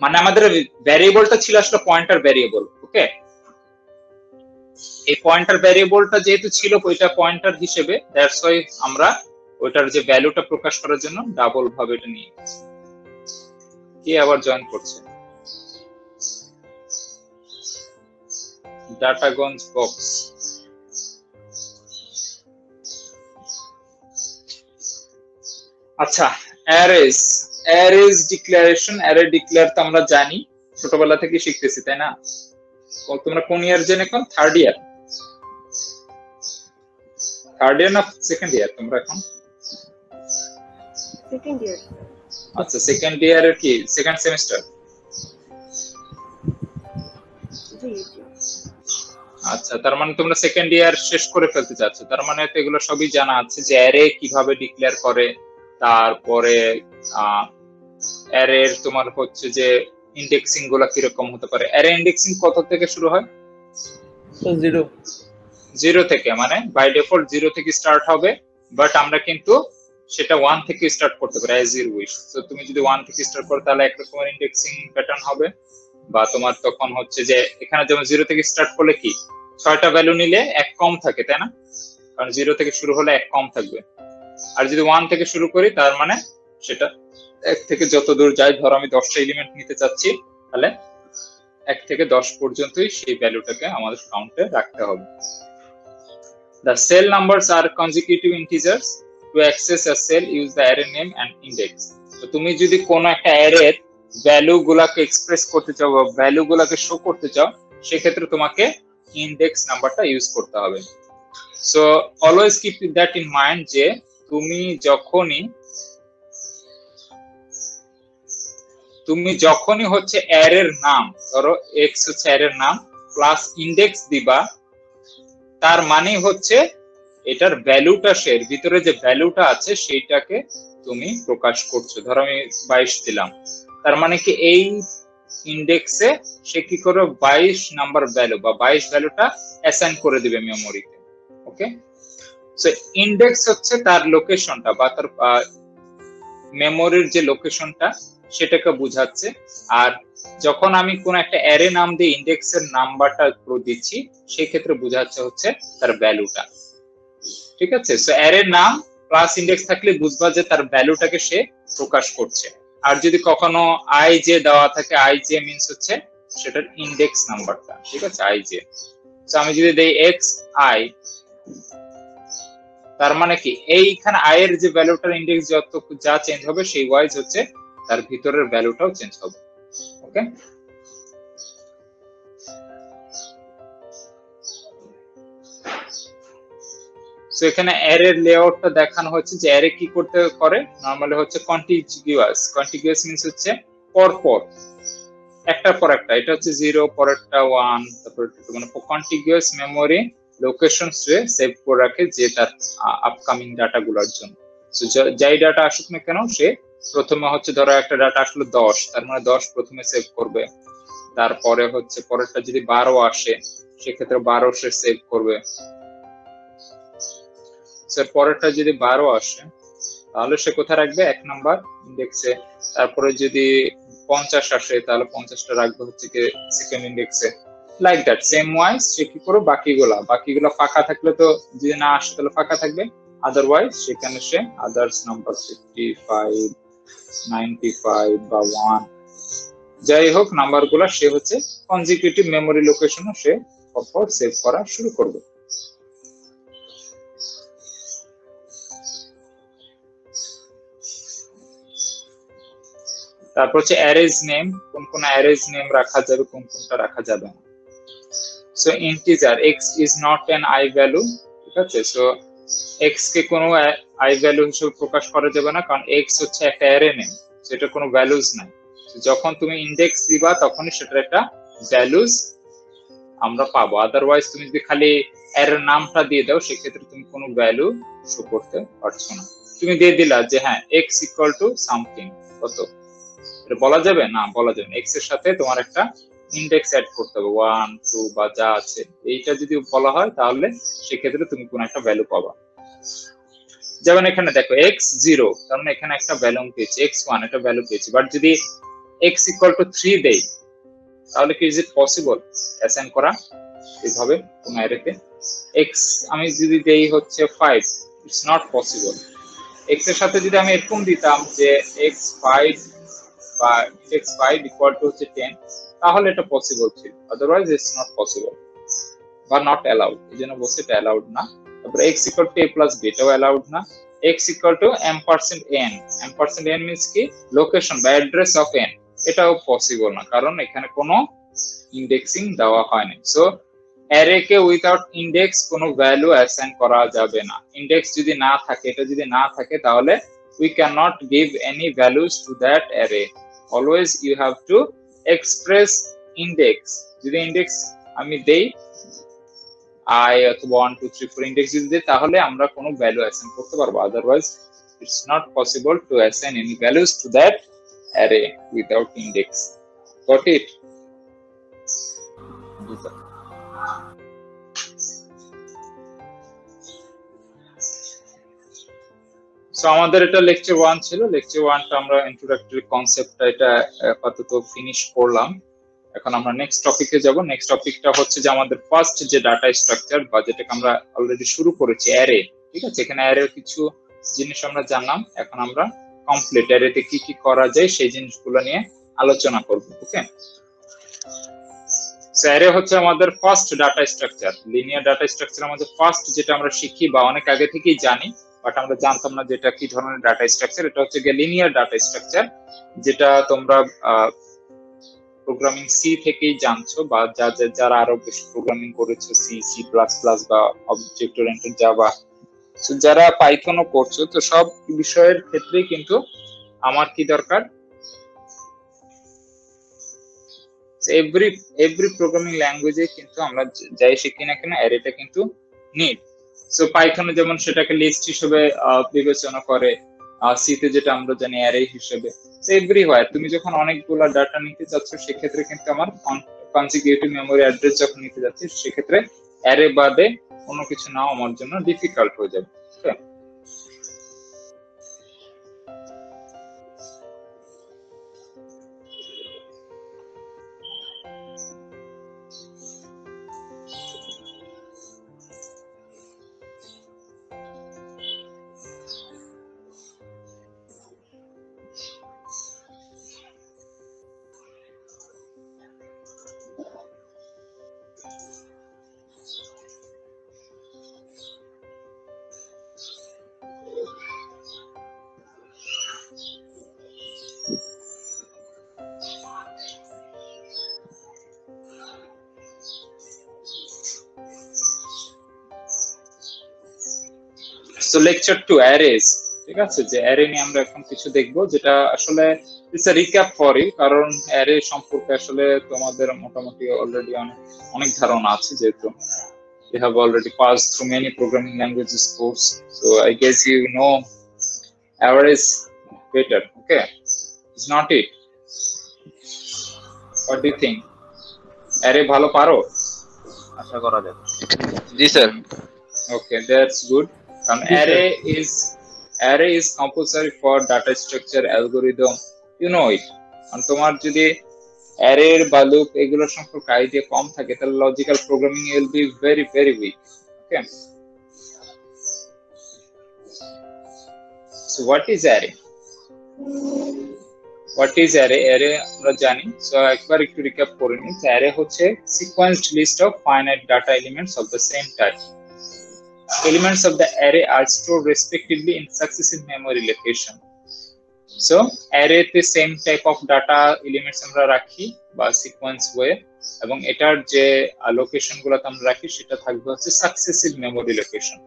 মানে আমাদের ভ্যারিয়েবলটা ছিল আসলে পয়েন্টার ভ্যারিয়েবল, ওকে। এই পয়েন্টার ভ্যারিয়েবলটা যেহেতু ছিল ওইটা পয়েন্টার হিসেবে, দ্যাটস ওয়াই আমরা ওইটার যে ভ্যালুটা প্রকাশ করার জন্য ডাবল ভাবে এটা নিয়ে গেছি। কে আবার জয়েন করছে? ডাটাগঞ্জ বক্স। আচ্ছা, অ্যারেজ ডিক্লারেশন। অ্যারে ডিক্লেয়ার তো আমরা জানি, ছোটবেলা থেকে শিখতেছি, তাই না? তোমরা কোন ইয়ার জেনে, এখন থার্ড ইয়ার না সেকেন্ড ইয়ার তোমরা এখন? Second year. আচ্ছা, সেকেন্ড ইয়ারের কি সেকেন্ড সেমিস্টার? জি জি। আচ্ছা, তার মানে তোমরা সেকেন্ড ইয়ার শেষ করে ফেলতে চাচ্ছ, তার মানে তো এগুলো সবই জানা আছে যে অ্যারে কিভাবে ডিক্লেয়ার করে, তারপরে অ্যারের তোমার হচ্ছে যে ইন্ডেক্সিং গুলা কিরকম হতে পারে। অ্যারে ইন্ডেক্সিং কত থেকে শুরু হয়? 0 থেকে, মানে বাই ডিফল্ট 0 থেকে স্টার্ট হবে, বাট আমরা কিন্তু সেটা 1 থেকে স্টার্ট করতে পারি অ্যাজ ইউর উইশ। তো তুমি যদি 1 থেকে স্টার্ট করো তাহলে এক রকমের ইন্ডেক্সিং প্যাটার্ন হবে, বা তোমার তখন হচ্ছে যে এখানে যেমন 0 থেকে স্টার্ট করলে কি 6টা ভ্যালু নিলে 1 কম থাকে, তাই না? কারণ 0 থেকে শুরু হলে 1 কম থাকবে। আর যদি 1 থেকে শুরু করি তার মানে সেটা 1 থেকে যত দূর যায়, ধরো আমি 10টা এলিমেন্ট নিতে চাচ্ছি, তাহলে 1 থেকে 10 পর্যন্তই সেই ভ্যালুটাকে আমাদের কাউন্টে রাখতে হবে। The cell numbers are consecutive integers. To access a cell, use the array name and index. তো তুমি যদি কোন একটা অ্যারের ভ্যালু গুলাকে এক্সপ্রেস করতে চাও বা ভ্যালু গুলাকে শো করতে চাও, সেক্ষেত্রে তোমাকে ইনডেক্স নাম্বারটা ইউজ করতে হবে। So always keep that in mind যে তুমি যখনই হচ্ছে অ্যারের নাম, ধরো এক্স হচ্ছে অ্যারের নাম প্লাস ইনডেক্স দিবা, তার মানে হচ্ছে এটার ভ্যালুটা, এর ভিতরে যে ভ্যালুটা আছে সেইটাকে তুমি প্রকাশ করছো। ধরো আমি 22 দিলাম, তার মানে কি এই ইনডেক্সে সে কি করে 22 নাম্বার ভ্যালু বা 22 ভ্যালুটা অ্যাসাইন করে দিবে মেমোরিতে, ওকে। সো ইনডেক্স হচ্ছে তার লোকেশনটা বা তার মেমোরির যে লোকেশনটা সেটাকে বোঝাচ্ছে। আর যখন আমি কোন একটা অ্যারে নাম দিয়ে ইনডেক্সের নাম্বারটা দিচ্ছি, সেই ক্ষেত্রে বোঝাচ্ছে হচ্ছে তার ভ্যালুটা, ঠিক আছে। সো অ্যারের নাম প্লাস ইনডেক্স থাকলে বুঝবা যে তার ভ্যালুটাকে সে প্রকাশ করছে। আর যদি কখনো আই জে দেওয়া থাকে, আই জে মিন্স হচ্ছে সেটার ইনডেক্স নাম্বারটা, ঠিক আছে, আই জে। সো আমি যদি দেই এক্স আই, তার মানে কি এইখানে আই এর যে ভ্যালুটার ইনডেক্স যত যা চেঞ্জ হবে সেই ওয়াইজ হচ্ছে তার ভিতরের ভ্যালুটাও চেঞ্জ হবে, ওকে। সো এখানে অ্যারের লেআউটটা দেখানো হচ্ছে যে অ্যারে কি করতে করে। নরমালি হচ্ছে কন্টিগুয়াস মিন্স হচ্ছে পরপর একটার পর একটা, এটা হচ্ছে 0 পরেরটা 1 তারপর মানে কন্টিগুয়াস মেমোরি লোকেশন সেভ করে রাখে যে তার আপকামিং ডাটা গুলোর জন্য। সো যাই ডাটা আসুক না কেন সে প্রথমে হচ্ছে ধরো একটা ডাটা আসলো 10, তার মানে 10 প্রথমে সেভ করবে, তারপরে হচ্ছে পরেরটা যদি 12 আসে সেক্ষেত্রে 12 সে সেভ করবে, স্যার পরেরটা যদি 12 আসে তাহলে সে কোথায় রাখবে 1 নাম্বার ইনডেক্সে, তারপরে যদি 50 আসে তাহলে 50টা রাখবে হচ্ছে কি সেকেন্ড ইনডেক্সে, লাইক দ্যাট। সেম ওয়াইজ সে কি করবে বাকিগুলা ফাঁকা থাকলে তো যদি না আসে তাহলে ফাঁকা থাকবে, আদারওয়াইজ সেখানে সে আদার্স নাম্বার 55 95 বা 1 যাই হোক নাম্বারগুলো সে হচ্ছে কনজিকিউটিভ মেমোরি লোকেশনে সে পরপর সেভ করা শুরু করবে। তারপর হচ্ছে অ্যারেজ নেম, কোন কোন অ্যারেজ নেম রাখা যাবে, কোন কোনটা রাখা যাবে না। So integer x is not an I value, ঠিক আছে। সো x কে কোনো আই ভ্যালু হিসেবে প্রকাশ করা যাবে না, কারণ x হচ্ছে একটা অ্যারে নেম, সেটা কোনো ভ্যালুজ নাই। যখন তুমি ইন্ডেক্স দিবা তখনই সেটার একটা ভ্যালুজ আমরা পাবো। আদারওয়াইজ তুমি যদি খালি অ্যারের নামটা দিয়ে দাও সেক্ষেত্রে তুমি কোনো ভ্যালু শো করতে পারছো না। তুমি দিয়ে দিলা যে হ্যাঁ x ইকুয়াল টু সামথিং, কত, এটা বলা যাবে না, বলা যাবে না। x এর সাথে তোমার একটা ইন্ডেক্স অ্যাড করতে হবে, 1 2 বা যা আছে, এইটা যদি বলা হয় তাহলে সেক্ষেত্রে তুমি কোনো একটা ভ্যালু পাবা। যেমন এখানে দেখো x 0, তার মানে এখানে একটা ভ্যালু পেয়েছি, x 1 একটা ভ্যালু পেয়েছি। বাট যদি x ইকুয়াল টু 3 দেই তাহলে কি ইজ ইট পসিবল অ্যাসাইন করা এইভাবে কোন অ্যারেতে? x আমি যদি দেই হচ্ছে 5, ইটস নট পসিবল। x এর সাথে যদি আমি এরকম দিতাম যে x5 বা x5 ইকুয়াল টু হচ্ছে 10, তাহলে এটা পসিবল ছিল, আদারওয়াইজ ইটস নট পসিবল বা নট অ্যালাউড। এই জন্য বলছে এটা অ্যালাউড না। তারপরে x equal to a plus b, এটাও অ্যালাউড না। x equal to m%n, m%n means কি লোকেশন বা অ্যাড্রেস অফ n, এটাও পসিবল না, কারণ এখানে কোনো ইন্ডেক্সিং দেওয়া হয়নি। সো অ্যারে কে উইথাউট ইন্ডেক্স কোনো ভ্যালু অ্যাসাইন করা যাবে না। ইন্ডেক্স যদি না থাকে, এটা যদি না থাকে, তাহলে we cannot give any values to that array. Always you have to express index. যদি ইন্ডেক্স আমি দেই I অথবা 1 2 3 4 ইন্ডেক্স যদি দেই তাহলে আমরা কোনো ভ্যালু অ্যাসাইন করতে পারবো, otherwise it's not possible to assign any values to that array without index. Got it? Yes, sir. So আমাদের এটা লেকচার 1 ছিল। লেকচার 1টা আমরা ইন্ট্রোডাক্টরি কনসেপ্টটা এটা আপাতত ফিনিশ করলাম। এখন আমরা নেক্সট টপিকে যাব। নেক্সট টপিকটা হচ্ছে যে আমাদের ফার্স্ট যে ডাটা স্ট্রাকচার বা যেটাকে আমরা অলরেডি শুরু করেছি, অ্যারে, ঠিক আছে। এখানে অ্যারের কিছু জিনিস আমরা জানলাম, এখন আমরা কমপ্লিট অ্যারেতে কি কি করা যায় সেই জিনিসগুলো নিয়ে আলোচনা করব। ওকে, অ্যারে হচ্ছে আমাদের first data structure, linear data structure আমাদের ফার্স্ট যেটা আমরা শিখি বা অনেক আগে থেকেই জানি, বাট আমরা জানতাম না যেটা কি ধরনের ডাটা স্ট্রাকচার। এটা হচ্ছে লিনিয়ার ডাটা স্ট্রাকচার, যেটা তোমরা প্রোগ্রামিং সি থেকেই জানছো বা যারা আরো বেশি প্রোগ্রামিং করেছো, সি সি প্লাস প্লাস বা অবজেক্ট ওরিয়েন্টেড জাভা, যারা পাইথনও করছো, তো সব বিষয়ের ক্ষেত্রেই কিন্তু আমার কি দরকার, এভরি প্রোগ্রামিং ল্যাঙ্গুয়েজে কিন্তু আমরা যাই শিখি না কেন অ্যারেটা কিন্তু নিড। সো পাইথনে যেমন সেটাকে লিস্ট হিসেবে বিবেচনা করে, সিতে যেটা আমরা জানি অ্যারে হিসেবে, এভরিওয়্যার তুমি যখন অনেকগুলো ডাটা নিতে যাচ্ছ সেক্ষেত্রে কিন্তু আমার কনজিকিউটিভ মেমোরি অ্যাড্রেস যখন নিতে যাচ্ছি সেক্ষেত্রে অ্যারে বাদে অন্য কিছু নাও আমার জন্য ডিফিকাল্ট হয়ে যাবে। সো লেকচার 2 অ্যারেস, ঠিক আছে। যে অ্যারে নিয়ে আমরা এখন কিছু দেখবো, যেটা আসলে it's a recap for you, কারণ অ্যারে সম্পর্কে আসলে তোমাদের মোটামুটি অলরেডি অনেক ধারণা আছে, যেহেতু you have already passed through many programming languages course, so I guess you know arrays better. Okay, it's not it. What do you think? Array ভালো পারো? আশা করা যায়। জি sir. Okay, that's good. Array is compulsory for data structure algorithm, you know it. And তোমার যদি array বা loop এগুলোর সম্পর্কে idea কম থাকে তাহলে logical programming will be very very weak. Okay, so what is array? Array আমরা জানি। So একবার একটু রিক্যাপ করে নিই। অ্যারে হচ্ছে sequenced list of finite data elements of the same type. Elements of the array are stored respectively in successive memory location. So অ্যারেতে same type of data elements আমরা রাখি বা সিকোয়েন্স ওয়ে, এবং এটার যে লোকেশন গুলো আমরা রাখি সেটা থাকবে হচ্ছে সাকসেসিভ মেমোরি লোকেশন,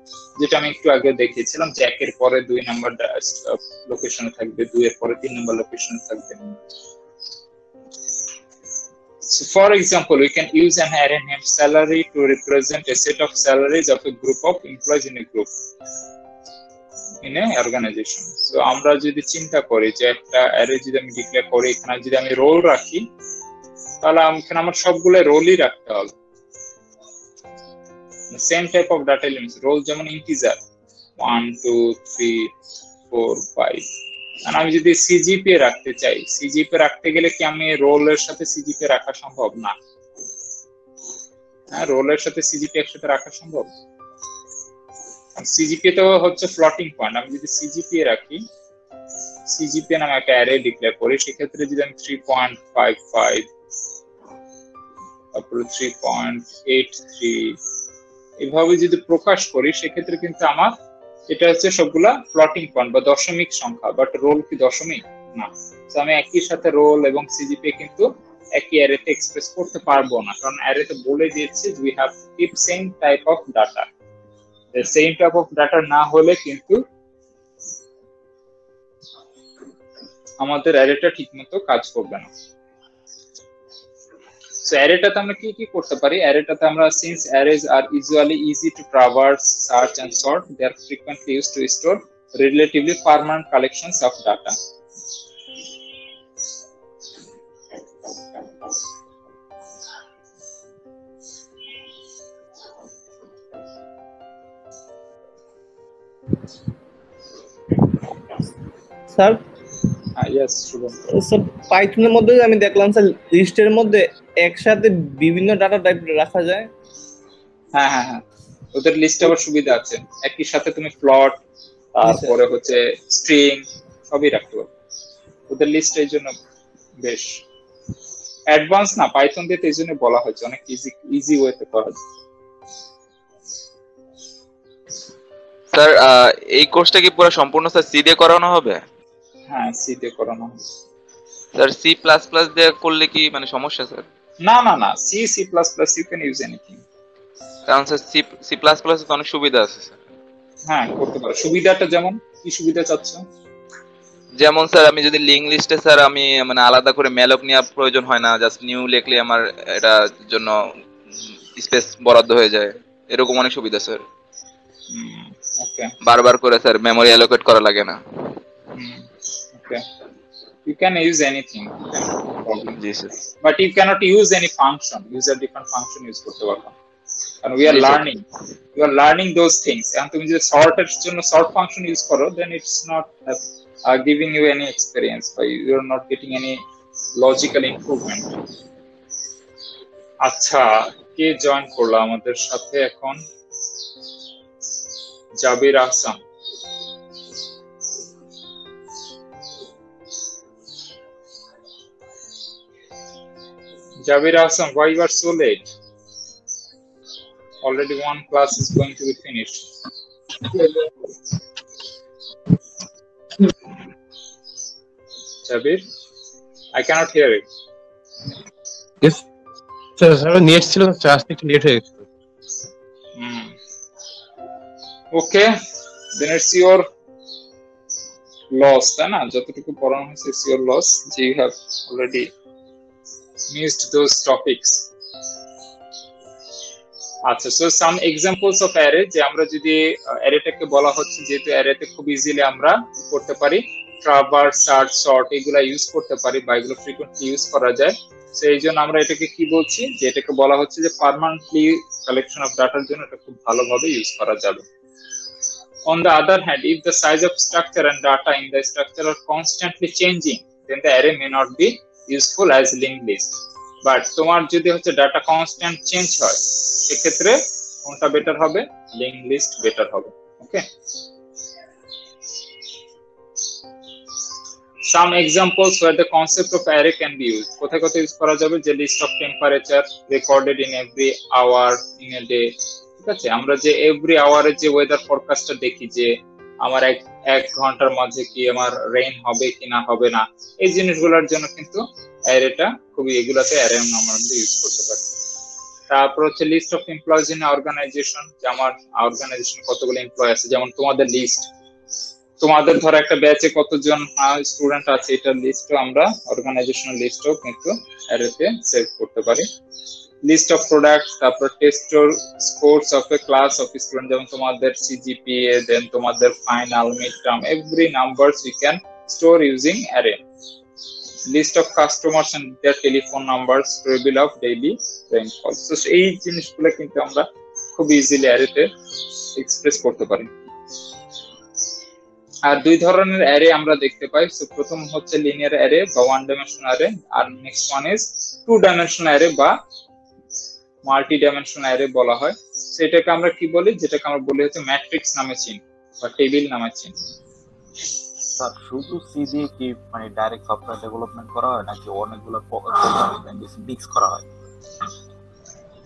যেটা আমি একটু আগে দেখিয়েছিলাম যে 1 এর পরে 2 নাম্বার লোকেশনে থাকবে, 2 এর পরে 3 নাম্বার লোকেশনে থাকবে। So for example, we can use an array named salary to represent a set of salaries of a group of employees in a group in a organization. So আমরা যদি চিন্তা করি যে একটা অ্যারে যদি আমি ডিক্লেয়ার করি, এখানে যদি আমি রোল রাখি, তাহলে এখানে আমার সবগুলো রোলই রাখতে হবে, same type of data elements. Roll যেমন ইন্টিজার 1 2 3 4 5, আর আমি যদি সিজিপিএ রাখতে চাই, সিজিপিএ রাখতে গেলে কি আমি রোলের সাথে সিজিপিএ রাখা সম্ভব না? হ্যাঁ, রোলের সাথে সিজিপিএ একসাথে রাখা সম্ভব। সিজিপিএ তো হচ্ছে ফ্লোটিং পয়েন্ট। আমি যদি সিজিপিএ রাখি, সিজিপিএ নামে একটা অ্যারে ডিক্লেয়ার করি, সেক্ষেত্রে যদি আমি 3.55 তারপরে 3.83 এইভাবে যদি প্রকাশ করি, সেক্ষেত্রে কিন্তু আমার এটা হচ্ছে সবগুলা ফ্লোটিং পয়েন্ট বা দশমিক সংখ্যা, বাট রোল কি দশমিক না। তো আমি একই সাথে রোল এবং সিজিপিএ কিন্তু একই অ্যারেতে এক্সপ্রেস করতে পারবো না, কারণ অ্যারেতে বলে দিয়েছে we have to keep same type of data. Same type of data না হলে কিন্তু আমাদের অ্যারেটা ঠিকমতো কাজ করবে না। So অ্যারেটাতে আমরা কি কি করতে পারি? অ্যারেটাতে আমরা, since arrays are usually easy to traverse, search and sort, they are frequently used to store relatively permanent collections of data. Sir Yes, Shubham. Sir পাইথনের মধ্যে আমি দেখলাম স্যার লিস্টের মধ্যে একসাথে বিভিন্ন ডাটা টাইপ রাখা যায়। হ্যাঁ হ্যাঁ হ্যাঁ, ওদের লিস্টে আবার সুবিধা আছে, একই সাথে তুমি প্লট, তারপরে হচ্ছে স্ট্রিং সবই রাখতে পারো। ওদের লিস্ট এই জন্য বেশ অ্যাডভান্স না, পাইথন দিয়ে এই জন্য বলা হয়েছে অনেক ইজি ওয়েতে করা যায়। স্যার এই কোর্সটা কি পুরো সম্পূর্ণ স্যার সি দিয়ে করানো হবে? হ্যাঁ, সি দিয়ে করানো হবে। স্যার সি প্লাস প্লাস দিয়ে করলে কি মানে সমস্যা স্যার? না না না, C C plus plus you can use anything. কারণ স্যার সি প্লাস প্লাস তো অনেক সুবিধা আছে স্যার। হ্যাঁ, করতে পারো। সুবিধাটা যেমন কি সুবিধা চাচ্ছ? যেমন স্যার আমি যদি লিঙ্ক লিস্টে স্যার আমি মানে আলাদা করে ম্যালক নেওয়ার প্রয়োজন হয় না, জাস্ট নিউ লিখলে আমার এটার জন্য স্পেস বরাদ্দ হয়ে যায়, এরকম অনেক সুবিধা স্যার। ওকে, বারবার করে স্যার মেমরি অ্যালোকেট করা লাগে না। ওকে, you can use anything, G sir, but you cannot use any function, user different function use করতে পারবে, and we are Yes, sir. learning, you are learning those things, and তুমি যদি sort এর জন্য sort function use করো, then it's not giving you any experience, or you are not getting any logical improvement. আচ্ছা, কে join করলো আমাদের সাথে এখন? জাবির Ahsan. Jabir Ahsan, why you are so late? Already one class is going to be finished. Jabir, I cannot hear it. Yes, sir. Net ছিল তো আসতে একটু late হয়ে গেছে। Okay, then it's your loss, তাই না? যতটুকু পড়ানো হয়েছে it's your loss, যে you have already missed those topics. আচ্ছা, so some examples of array, যে আমরা যদি অ্যারেটাকে বলা হচ্ছে, যেহেতু অ্যারেতে খুব ইজিলি আমরা করতে পারি ট্রাভার্স, সার্চ, সর্ট এগুলা ইউজ করতে পারি, বা এগুলো ফ্রিকোয়েন্টলি ইউজ করা যায়। সো এই জন্য আমরা এটাকে কি বলছি, যে এটাকে বলা হচ্ছে যে পার্মানেন্টলি কালেকশন অফ ডাটার জন্য এটা খুব ভালোভাবে ইউজ করা যাবে। On the other hand, if the size of structure and data in the structure are constantly changing, then the array may not be useful as linked list. But তোমার যদি হচ্ছে ডাটা কনস্ট্যান্ট চেঞ্জ হয়, সেক্ষেত্রে কোনটা better হবে? Link list better হবে। ওকে, some examples where the concept of array can be used. কোথায় কোথায় ইউজ করা যাবে? যে list of temperature recorded in every hour in a day. ঠিক আছে, আমরা যে এভরি আওয়ারে যে ওয়েদার ফরকাস্টটা দেখি, যে আমার 1 ঘন্টার মধ্যে কি আমার রেইন হবে কি না হবে না, এই জিনিসগুলোর জন্য কিন্তু অ্যারেটা খুবই, এগুলাতে অ্যারে আমরা ইউজ করতে পারি। তারপর হচ্ছে list of employees in organization, যে আমার অর্গানাইজেশনে কতগুলো এমপ্লয় আছে, যেমন তোমাদের লিস্ট, তোমাদের ধরো একটা ব্যাচে কতজন স্টুডেন্ট আছে, এটার লিস্টও আমরা অর্গানাইজেশনাল লিস্টও কিন্তু অ্যারেতে সেভ করতে পারি। লিস্ট অফ প্রোডাক্ট, তারপর test scores of a class of student, যেমন তোমাদের সিজিপিএ, দেন তোমাদের final, mid term, every numbers we can store using array. List of customers and their telephone numbers, table of daily rainfall. তো এই জিনিসগুলো কিন্তু আমরা খুব ইজিলি অ্যারেতে এক্সপ্রেস করতে পারি। আর দুই ধরনের অ্যারে আমরা দেখতে পাই। সো প্রথম হচ্ছে লিনিয়ার অ্যারে বা 1 ডাইমেনশনাল অ্যারে, আর next one is 2 dimensional array বা মাল্টি ডাইমেনশনাল অ্যারে বলা হয়। সেটাকে আমরা কি বলি, যেটাকে আমরা বলি হচ্ছে ম্যাট্রিক্স নামে চিনি বা টেবিল নামে চিনি। স্যার শুধু সি দিয়ে কি মানে ডাইরেক্ট সফটওয়্যার ডেভেলপমেন্ট করা হয় নাকি অনেকগুলো প্রোগ্রামিং ল্যাঙ্গুয়েজ মিক্স করা হয়?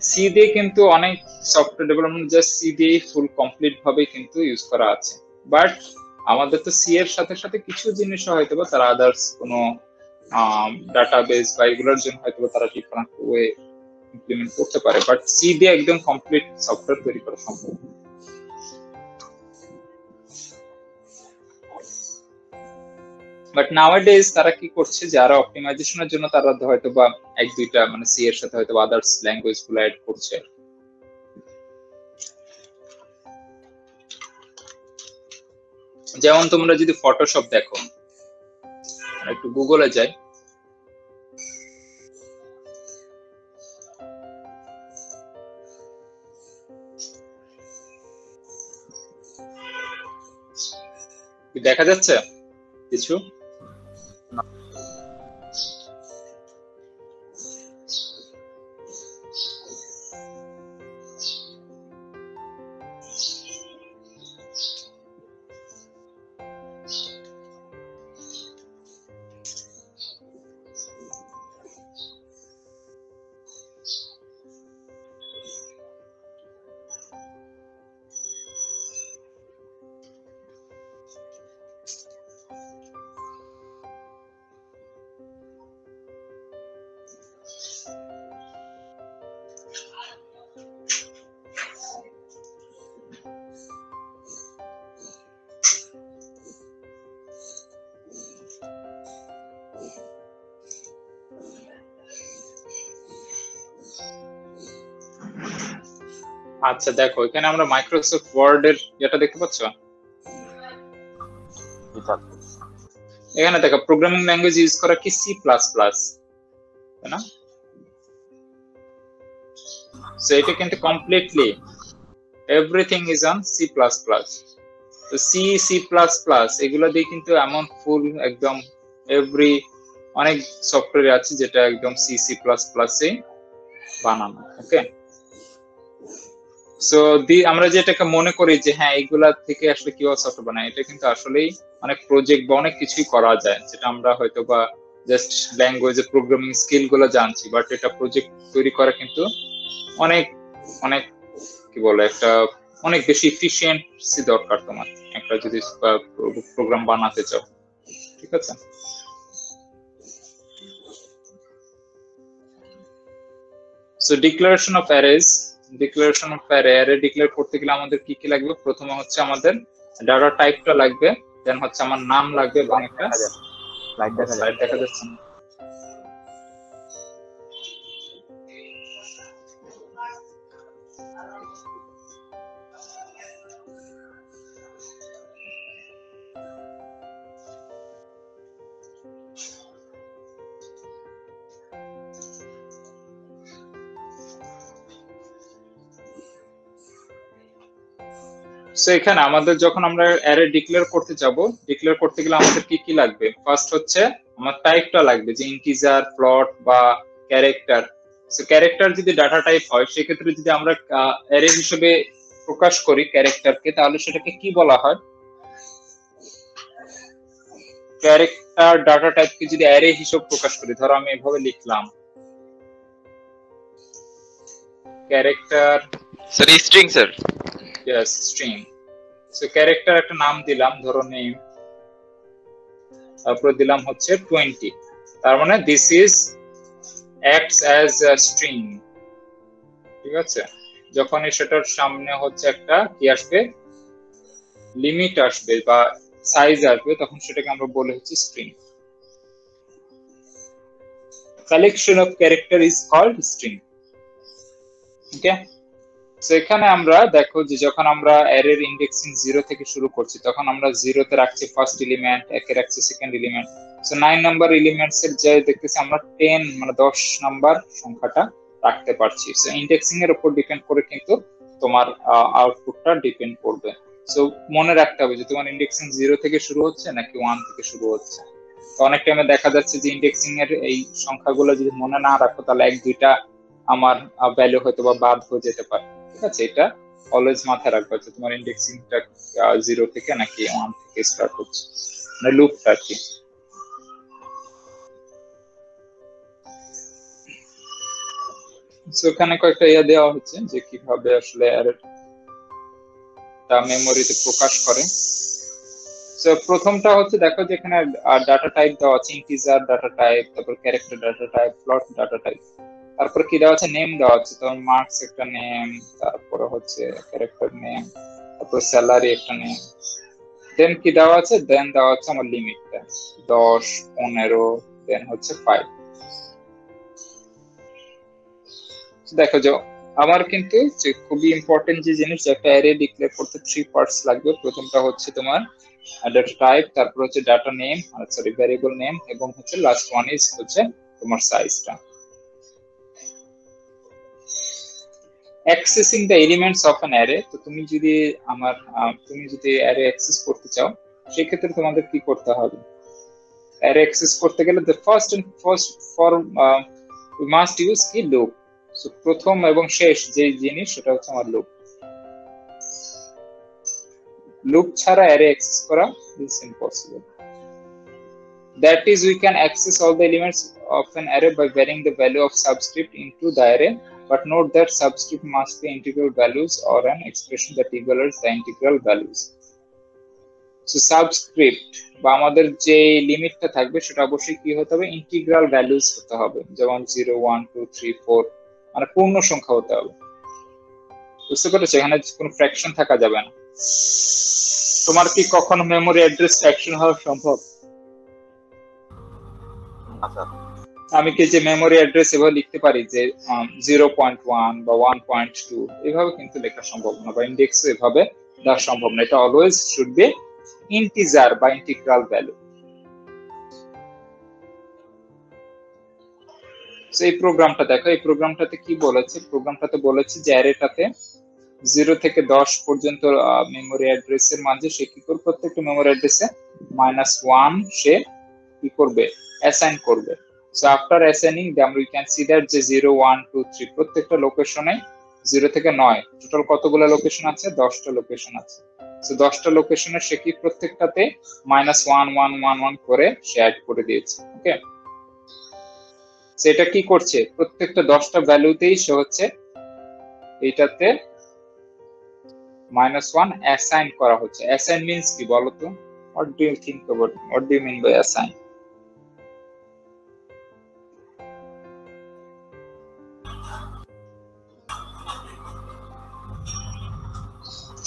সি দিয়ে কিন্তু অনেক সফটওয়্যার ডেভেলপমেন্ট জাস্ট সি দিয়ে ফুল কমপ্লিট ভাবে কিন্তু ইউজ করা আছে, বাট আমাদের তো সি এর সাথে সাথে কিছু জিনিস হয়তো বা তারা আদার্স কোনো ডাটাবেস বা এগুলোর জন্য হয়তো তারা ডিফারেন্ট ওয়ে ইমপ্লিমেন্ট করতে পারে, বাট সি দিয়ে একদম কমপ্লিট সফটওয়্যার তৈরি করা সম্ভব। বাট নাওয়াডেজ তারা কি করছে, যারা অপটিমাইজেশনের জন্য তারা হয়তো বা 1-2টা মানে সি এর সাথে হয়তো আদার্স ল্যাঙ্গুয়েজ গুলো অ্যাড করছে। যেমন তোমরা যদি ফটোশপ দেখো, একটু গুগলে যাই, দেখা যাচ্ছে কিছু? আচ্ছা দেখো, এখানে আমরা মাইক্রোসফট ওয়ার্ড এর যেটা দেখতে পাচ্ছ, এখানে দেখো প্রোগ্রামিং ল্যাঙ্গুয়েজ ইউজ করা কি সি প্লাস প্লাস, তাই না? সো এটা কিন্তু completely everything is on C plus plus. তো সি, সি প্লাস প্লাস এগুলো দিয়ে কিন্তু এমন ফুল একদম এভরি অনেক সফটওয়্যার আছে যেটা একদম সি, সি প্লাস প্লাসে বানানো। ওকে, সো আমরা যেটাকে মনে করি যে হ্যাঁ এগুলা থেকে আসলে কিভাবে সফটওয়্যার বানায়, এটা কিন্তু আসলেই অনেক প্রজেক্ট বা অনেক কিছুই করা যায়, যেটা আমরা হয়তো বা জাস্ট ল্যাঙ্গুয়েজে প্রোগ্রামিং স্কিল গুলো জানছি, বাট এটা প্রজেক্ট তৈরি করা কিন্তু অনেক অনেক কি বলে একটা অনেক বেশি এফিশিয়েন্সি দরকার তোমার একটা যদি প্রোগ্রাম বানাতে চাও। ঠিক আছে, so declaration of অ্যারেজ। Declaration of array declare করতে গেলে আমাদের কি কি লাগবে? প্রথমে হচ্ছে আমাদের ডাটা টাইপটা লাগবে, দেন হচ্ছে আমার নাম লাগবে এবং একটা স্লাইড দেখা যাচ্ছে না। সো এখানে আমাদের যখন আমরা অ্যারে ডিক্লেয়ার করতে যাব, ডিক্লেয়ার করতে গেলে আমাদের কি কি লাগবে? ফার্স্ট হচ্ছে আমার টাইপটা লাগবে, যে ইন্টিজার, ফ্লোট বা ক্যারেক্টার। সো ক্যারেক্টার যদি ডাটা টাইপ হয়, সেক্ষেত্রে যদি আমরা অ্যারে হিসেবে প্রকাশ করি ক্যারেক্টারকে, তাহলে সেটাকে কি বলা হয়? ক্যারেক্টার ডাটা টাইপকে যদি অ্যারে হিসেবে প্রকাশ করি, ধরো আমি এভাবে লিখলাম character, sir string, sir yes string, so character একটা নাম দিলাম, ধরো নেম, তারপর দিলাম হচ্ছে 20, তার মানে this is acts as a string, ঠিক আছে। যখনই সেটার সামনে হচ্ছে একটা কি আসবে, লিমিট আসবে বা সাইজ আসবে, তখন সেটাকে আমরা বলে হচ্ছে string. Collection of character is called string. Okay, so এখানে আমরা দেখো যে যখন আমরা অ্যারের ইন্ডেক্সিং 0 থেকে শুরু করছি, তখন আমরা 0 তে রাখছি ফার্স্ট এলিমেন্ট, 1 এ রাখছি second element. So 9 number elements এর যে দেখতেছি আমরা 10 মানে 10 নাম্বার সংখ্যাটা রাখতে পারছি। সো ইন্ডেক্সিং এর উপর ডিপেন্ড করে কিন্তু তোমার আউটপুটটা ডিপেন্ড করবে। সো মনে রাখতে হবে যে তোমার ইন্ডেক্সিং 0 থেকে শুরু হচ্ছে নাকি 1 থেকে শুরু হচ্ছে। তো অনেক টাইমে দেখা যাচ্ছে যে ইন্ডেক্সিং এর এই সংখ্যাগুলো যদি মনে না রাখো, তাহলে 1-2টা আমার ভ্যালু হয়তো বা বাদ হয়ে যেতে পারে, ঠিক আছে। এটা অলওয়েজ মাথায় রাখবে যে তোমার ইন্ডেক্সিংটা 0 থেকে নাকি 1 থেকে স্টার্ট হচ্ছে, মানে লুপটা আর কি। সো এখানে কয়েকটা ইয়া দেওয়া হচ্ছে যে কিভাবে আসলে অ্যারেটা মেমোরিতে প্রকাশ করে। সো প্রথমটা হচ্ছে দেখো যে এখানে ডাটা টাইপ দেওয়া আছে, ইন্টিজার ডাটা টাইপ, তারপর character data type, float data type, তারপর কি দেওয়া আছে, নেম দেওয়া আছে, তোমার মার্কস একটা নেম, তারপরে হচ্ছে ক্যারেক্টার নেম, তারপর স্যালারি একটা নেম, দেন কি দেওয়া আছে, দেন দেওয়া আছে আমার লিমিটটা 10, 15, দেন হচ্ছে 5। দেখো যে আমার কিন্তু যে খুবই ইম্পর্টেন্ট যে জিনিস, যে একটা অ্যারে ডিক্লেয়ার করতে 3 পার্টস লাগবে। প্রথমটা হচ্ছে তোমার ডাটা টাইপ, তারপর হচ্ছে data name, sorry variable name, এবং হচ্ছে লাস্ট ওয়ান ইজ হচ্ছে তোমার সাইজটা। Accessing the elements of an array, তো তুমি যদি অ্যারে অ্যাক্সেস করতে চাও, সেক্ষেত্রে তোমাদের কি করতে হবে, অ্যারে অ্যাক্সেস করতে গেলে the first we must use কি লুপ। সো প্রথম এবং শেষ যে জিনিস সেটা হচ্ছে আমার লুপ। লুপ ছাড়া অ্যারে অ্যাক্সেস করা is impossible. That is, we can access all the elements of an array by varying the value of subscript into the array, but note that subscript must be integral values or an expression that evaluates the integral values. So subscript বা আমাদের যে লিমিটটা থাকবে সেটা অবশ্যই কি হতে হবে, integral values হতে হবে, যেমন 0, 1, 2, 3, 4, মানে পূর্ণ সংখ্যা হতে হবে। বুঝতে পেরেছো, এখানে কোনো ফ্র্যাকশন থাকা যাবে না। তোমার কি কখনো মেমোরি অ্যাড্রেস ফ্র্যাকশন হওয়া সম্ভব? আচ্ছা, আমি কি যে মেমোরি অ্যাড্রেস এভাবে লিখতে পারি যে 0.1 বা 1.2, এভাবে কিন্তু লেখা সম্ভব না, বা ইন্ডেক্স এভাবে দেওয়া সম্ভব না। এটা অলওয়েজ শুড বি ইন্টিজার বা ইন্টিগ্রাল ভ্যালু। এই প্রোগ্রামটা দেখো, এই প্রোগ্রামটাতে কি বলেছে, প্রোগ্রামটাতে বলেছে যে অ্যারেটাতে 0 থেকে 10 পর্যন্ত মেমোরি অ্যাড্রেসের মাঝে সে কি করবে, প্রত্যেকটা মেমোরি অ্যাড্রেসে -1 সে কি করবে, অ্যাসাইন করবে। So after assigning them we can see that যে 0, 1, 2, 3 প্রত্যেকটা লোকেশনে 0 থেকে 9 টোটাল কতগুলো লোকেশন আছে, 10টা লোকেশন আছে। সো 10টা লোকেশনে সে কি প্রত্যেকটাতে -1, 1, 1, 1 করে সে অ্যাড করে দিয়েছে। ওকে, সেটা কি করছে, প্রত্যেকটা 10টা ভ্যালুতেই সে হচ্ছে এইটাতে -1 অ্যাসাইন করা হচ্ছে। অ্যাসাইন মিন্স কি বলো তো? What do you think about it? What do you mean by assign?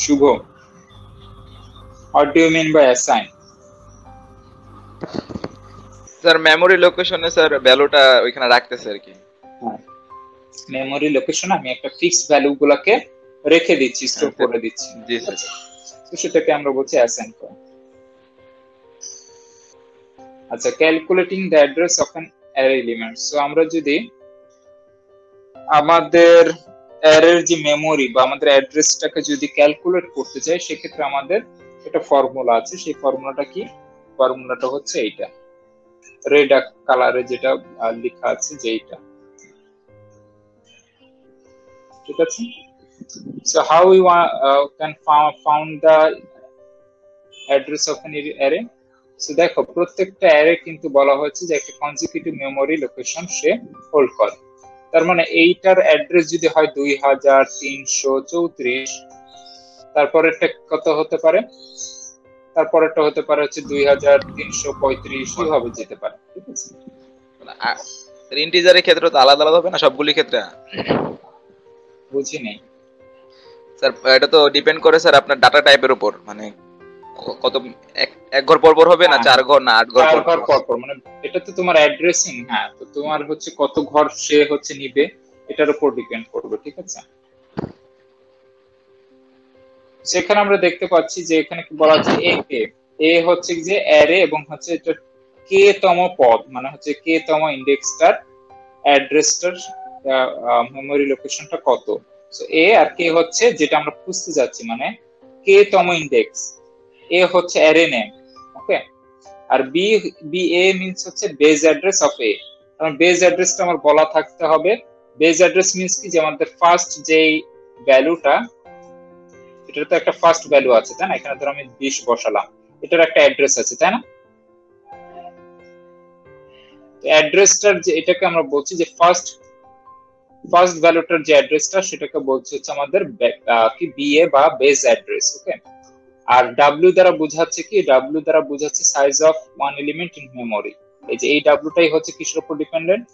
Shubho, what do you mean by assign? Sir memory লোকেশনে স্যার ভ্যালুটা ওইখানে রাখতেছে আর কি। হ্যাঁ, মেমোরি লোকেশনে আমি একটা ফিক্সড ভ্যালু গুলাকে রেখে দিচ্ছি, স্টোর করে দিচ্ছি। জি স্যার। তো সেটাকে আমরা বলছি অ্যাসাইন করা। আচ্ছা, calculating the address of an array element. So আমরা যদি আমাদের অ্যারের যে মেমোরি বা আমাদের অ্যাড্রেসটাকে যদি ক্যালকুলেট করতে চাই, সেক্ষেত্রে আমাদের একটা ফর্মুলা আছে। সেই ফর্মুলাটা কি? ফর্মুলাটা হচ্ছে এইটা, রেড কালারে যেটা লেখা আছে, যে এইটা, ঠিক আছে। So how we can found the address of an array? So দেখো, প্রত্যেকটা অ্যারে কিন্তু বলা হয়েছে যে একটা কনজিকিউটিভ মেমোরি লোকেশন সে হোল্ড করে। তার মানে এইটার অ্যাড্রেস যদি হয় 2334, তারপরেরটা কত হতে পারে, তারপরেরটা হতে পারে হচ্ছে 2335 এইভাবে যেতে পারে। ঠিক আছে, ইন্টিজারের ক্ষেত্রে তো আলাদা আলাদা হবে না সবগুলি ক্ষেত্রে? বুঝি নেই স্যার। এটা তো ডিপেন্ড করে স্যার আপনার ডাটা টাইপের উপর, মানে কত এক ঘর পর পর হবে না 4 ঘর না 8 ঘর পর পর, মানে এটা তো তোমার অ্যাড্রেসিং। হ্যাঁ, তো তোমার হচ্ছে কত ঘর সে হচ্ছে নিবে এটার উপর ডিপেন্ড করবে। ঠিক আছে, সেখানে আমরা দেখতে পাচ্ছি যে এখানে কি বলা আছে, এ হচ্ছে যে অ্যারে এবং হচ্ছে এটা কে তম পদ, মানে হচ্ছে কে তম ইন্ডেক্সটার অ্যাড্রেসটার মেমরি লোকেশনটা কত। সো এ আর কে হচ্ছে যেটা আমরা খুঁজতে যাচ্ছি, মানে কে তম ইন্ডেক্স। এ হচ্ছে array name, okay. R B A means হচ্ছে বেজ অ্যাড্রেস অফ এ, কারণ বেজ অ্যাড্রেসটা আমার বলা থাকতে হবে। বেজ অ্যাড্রেস মিন্স কি, যে আমাদের ফার্স্ট যেই ভ্যালুটা, এটার তো একটা ফার্স্ট ভ্যালু আছে তাই না, এখানে ধর আমি 20 বসালাম, এটার একটা অ্যাড্রেস আছে তাই না। অ্যাড্রেসটার যে এটাকে আমরা বলছি যে ফার্স্ট ভ্যালুটার যে অ্যাড্রেসটা সেটাকে বলছি হচ্ছে আমাদের কি বিএ বা বেজ অ্যাড্রেস, ওকে। আর ডাব্লিউ দ্বারা বোঝাচ্ছে কি, ডাব্লিউ দ্বারা বোঝাচ্ছে size of one element in memory. এই যে এই ডাব্লিউটাই হচ্ছে কিসের উপর ডিপেন্ডেন্ট,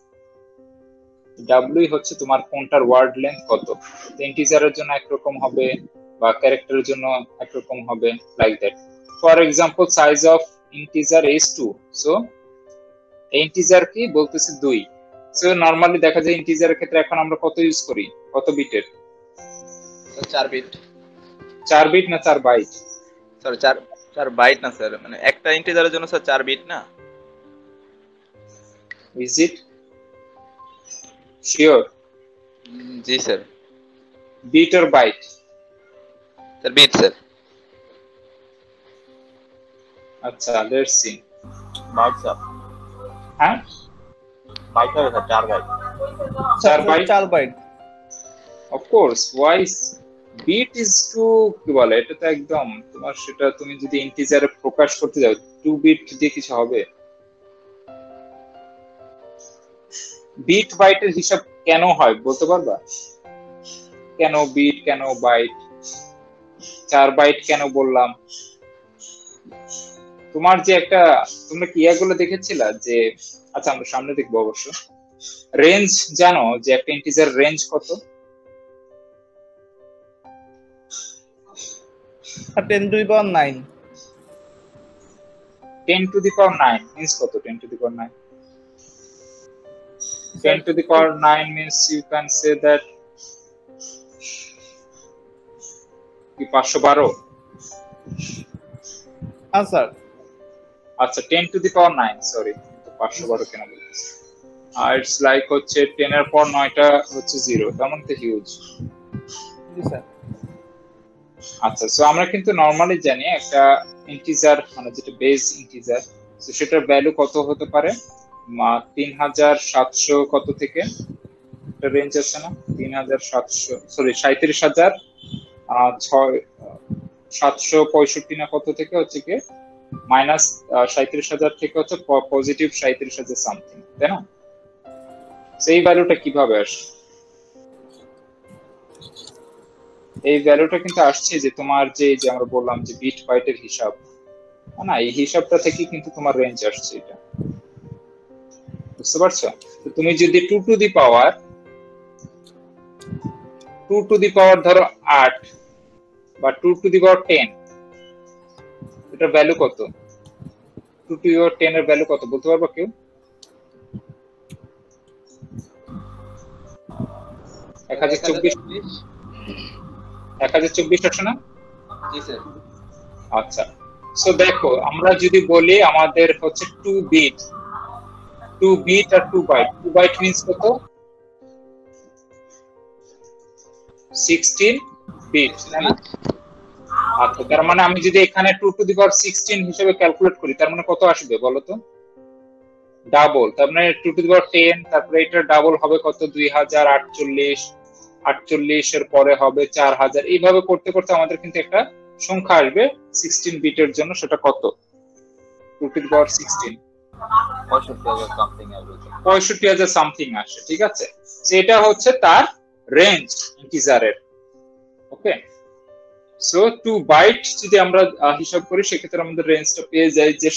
ডাব্লিউ হচ্ছে তোমার কোনটার ওয়ার্ড লেন্থ কত। ইন্টিজারের জন্য একরকম হবে বা ক্যারেক্টারের জন্য একরকম হবে, like that. For example size of integer is 2, so integer কি বলতেছে 2। সো নরমালি দেখা যায় ইন্টিজারের ক্ষেত্রে এখন আমরা কত ইউজ করি, কত বিটের? 4 বিট। 4 বিট না 4 বাইট? সরি 4 বাইট না স্যার, মানে একটা ইন্টিজারের জন্য স্যার 4 বিট না? Is it sure? জি sir. Bit or byte? Sir bit sir. আচ্ছা, লেটস সি। Byte sir. হ্যাঁ, বাইট হবে sir, 4 byte. 4 byte of course. Why bit is two, কি বলে এটা তো একদম তোমার, সেটা তুমি যদি ইন্টিজারে প্রকাশ করতে যাও 2 বিট দিয়ে কিছু হবে? বিট বাইটের হিসাব কেন হয় বলতে পারবা? কেন বিট, কেন বাইট, 4 বাইট কেন বললাম? তোমার যে একটা, তোমরা কি ইয়াগুলো দেখেছিলা যে, আচ্ছা আমরা সামনে দেখবো অবশ্য, রেঞ্জ জানো যে একটা ইন্টিজার রেঞ্জ কত? 10 to the power 9। 10 to the power 9 means কত? 10 to the power 9, 10 to the power 9 means you can say that কি 512? হ্যাঁ স্যার। আচ্ছা 10 to the power 9, সরি 512 কেন বলতেছি। আর ইটস লাইক হচ্ছে 10 এর পর 9টা হচ্ছে 0, তেমন তো হিউজ। জি স্যার। আচ্ছা, সো আমরা কিন্তু নরমালি জানি একটা ইন্টিজার মানে যেটা বেস ইন্টিজার, তো সেটার ভ্যালু কত হতে পারে? 3700 কত থেকে একটা রেঞ্জ আছে না, 3700 সরি 37765 না কত থেকে হচ্ছে কি মাইনাস 37,000 থেকে হচ্ছে পজিটিভ 37,000 সামথিং, তাই না? সেই ভ্যালুটা কিভাবে আসে? এই ভ্যালুটা কিন্তু আসছে যে তোমার যে আমরা বললাম যে বিট বাইটের হিসাব, না এই হিসাবটা থেকে কিন্তু তোমার রেঞ্জ আসছে, এটা বুঝতে পারছো? তো তুমি যদি 2 টু দি পাওয়ার ধরো 8 বা 2 টু দি পাওয়ার 10, এটার ভ্যালু কত? 2 টু দি পাওয়ার 10 এর ভ্যালু কত বলতে পারবা কেউ? 1024 আসে না? জি স্যার। আচ্ছা, সো দেখো আমরা যদি বলি আমাদের হচ্ছে 2 বিট আর 2 বাইট, 2 বাইট মিন্স কত? 16 বিট, তাই না? আচ্ছা, তার মানে আমি যদি এখানে 2 টু দি পাওয়ার 16 হিসেবে ক্যালকুলেট করি, তার মানে কত আসবে বলো তো? ডাবল, তার মানে 2 টু দি পাওয়ার 10, তারপরে এটা ডাবল হবে কত? 2048 এর পরে হবে 4000, এইভাবে করতে করতে আমাদের কিন্তু একটা সংখ্যা আসবে 16 বিটের জন্য। সেটা কত? 2 টু দি পাওয়ার 16 65,000 সামথিং আসে, ঠিক আছে? সেটা হচ্ছে তার রেঞ্জ ইন্টিজারের, ওকে। সো 2 বাইট যদি আমরা হিসাব করি সেক্ষেত্রে আমাদের রেঞ্জটা পেয়ে যায় যে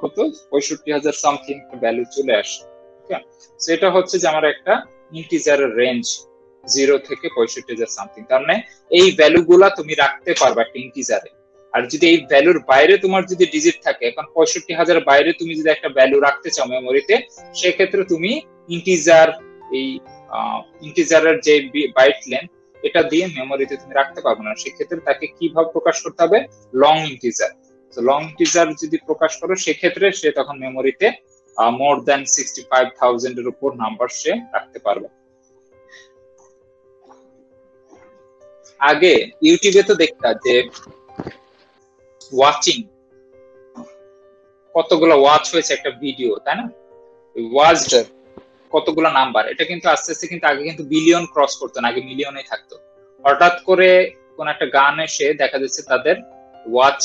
কত 65000 সামথিং ভ্যালু চলে আসে। ওকে, সো এটা হচ্ছে যে আমার একটা ইন্টিজারের রেঞ্জ 0 থেকে 65000 সামথিং। তার মানে এই ভ্যালুগুলা তুমি রাখতে পারবা একটা ইন্টিজারে। আর যদি এই ভ্যালুর বাইরে তোমার যদি ডিজিট থাকে, এখন 65000 বাইরে তুমি যদি একটা ভ্যালু রাখতে চাও মেমোরিতে, সেক্ষেত্রে তুমি ইন্টিজার এই ইন্টিজারের যে বাইট লেন্থ এটা দিয়ে মেমোরিতে তুমি রাখতে পারবে না। সেক্ষেত্রে তাকে কিভাবে প্রকাশ করতে হবে? Long integer. তো লং ইন্টিজার যদি প্রকাশ করো সেক্ষেত্রে সে তখন মেমোরিতে মোর দ্যান 65000 এর উপর নাম্বার সে রাখতে পারবে। আগে ইউটিউবে তো দেখতা যে ওয়াচিং কতগুলো ওয়াচ হয়েছে একটা ভিডিও, তাই না? ওয়াচ কতগুলো নাম্বার, এটা কিন্তু আস্তে আস্তে কিন্তু আগে কিন্তু বিলিয়ন ক্রস করতো না, আগে মিলিয়নে থাকতো। হঠাৎ করে কোন একটা গান এসে দেখা যাচ্ছে তাদের ওয়াচ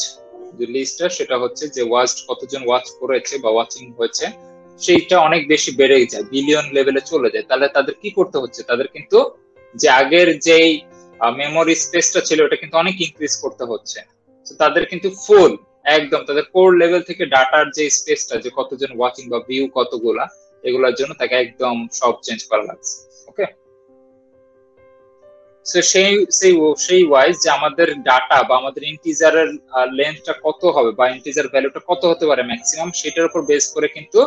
যে লিস্টটা সেটা হচ্ছে যে ওয়াচ কতজন ওয়াচ করেছে বা ওয়াচিং হয়েছে সেইটা অনেক বেশি বেড়ে যায়, বিলিয়ন লেভেলে চলে যায়। তাহলে তাদের কি করতে হচ্ছে? তাদের কিন্তু যে আগের যেই মেমোরি স্পেসটা ছিল ওটা কিন্তু অনেক ইনক্রিজ করতে হচ্ছে। তো তাদের কিন্তু ফুল একদম তাদের কোর লেভেল থেকে ডাটার যে স্পেসটা যে কতজন ওয়াচিং বা ভিউ কতগুলা এগুলোর জন্য তাকে একদম সব চেঞ্জ করা লাগছে। ওকে, সো সেই ওয়াইজ যে আমাদের ডাটা বা আমাদের ইন্টিজারের লেন্থটা কত হবে বা ইন্টিজার ভ্যালুটা কত হতে পারে ম্যাক্সিমাম, সেটার উপর বেস করে কিন্তু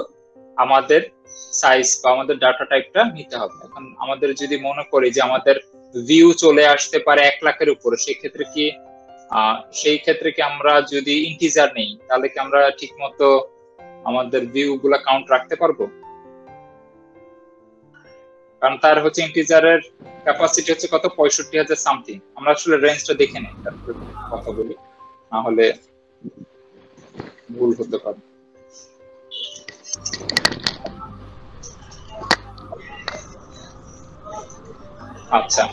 আমাদের সাইজ বা আমাদের ডাটা টাইপটা নিতে হবে। এখন আমাদের যদি মনে করি যে আমাদের ভিউ চলে আসতে পারে 1 লাখের উপরে, সেই ক্ষেত্রে কি আমরা যদি ইন্টিজার নেই তাহলে কি আমরা ঠিক মতো আমাদের ভিউ গুলা কাউন্ট রাখতে পারবো? কারণ তার হচ্ছে ইন্টিজারের ক্যাপাসিটি হচ্ছে কত 65000 সামথিং। আমরা আসলে রেঞ্জটা দেখে নেই তারপর কথা বলি, না হলে ভুল হতে পারে। আচ্ছা,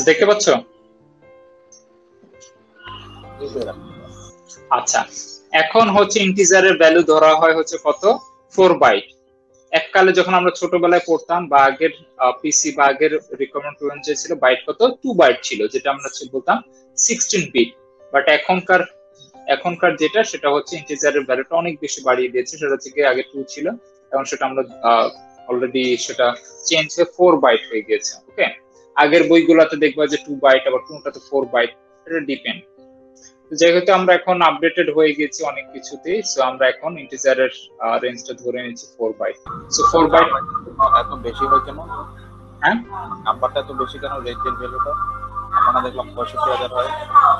দেখতে পাচ্ছ? আচ্ছা, এখন হচ্ছে ইন্টিজারের ভ্যালু ধরা হয় হচ্ছে কত 4 বাইট। এককালে যখন আমরা ছোটবেলায় পড়তাম বা আগের পিসি বা আগের রিকোয়ারমেন্ট অনুযায়ী ছিল বাইট কত 2 বাইট ছিল, যেটা আমরা বলতাম 16 বিট। বাট এখনকার যেটা সেটা হচ্ছে ইন্টিজারের ভ্যালুটা অনেক বেশি বাড়িয়ে দিয়েছে। সেটা হচ্ছে কি আগে 2 ছিল, এখন সেটা আমরা অলরেডি সেটা চেঞ্জ হয়ে 4 বাইট হয়ে গেছে। ওকে, আগের বইগুলোতে দেখবা যে 2 বাইট, আবার কোনটাতে 4 বাইট, এটা ডিপেন্ড। যেহেতু আমরা এখন আপডেটেড হয়ে গেছি অনেক কিছুতে, সো আমরা এখন ইন্টিজারের রেঞ্জটা ধরে নিচ্ছি 4 বাইট। সো 4 বাইট এত বেশি হয় কেন? হ্যাঁ, নাম্বারটা এত বেশি কেন? রেঞ্জের ভ্যালুটা আমরা দেখলাম 65000 হয়।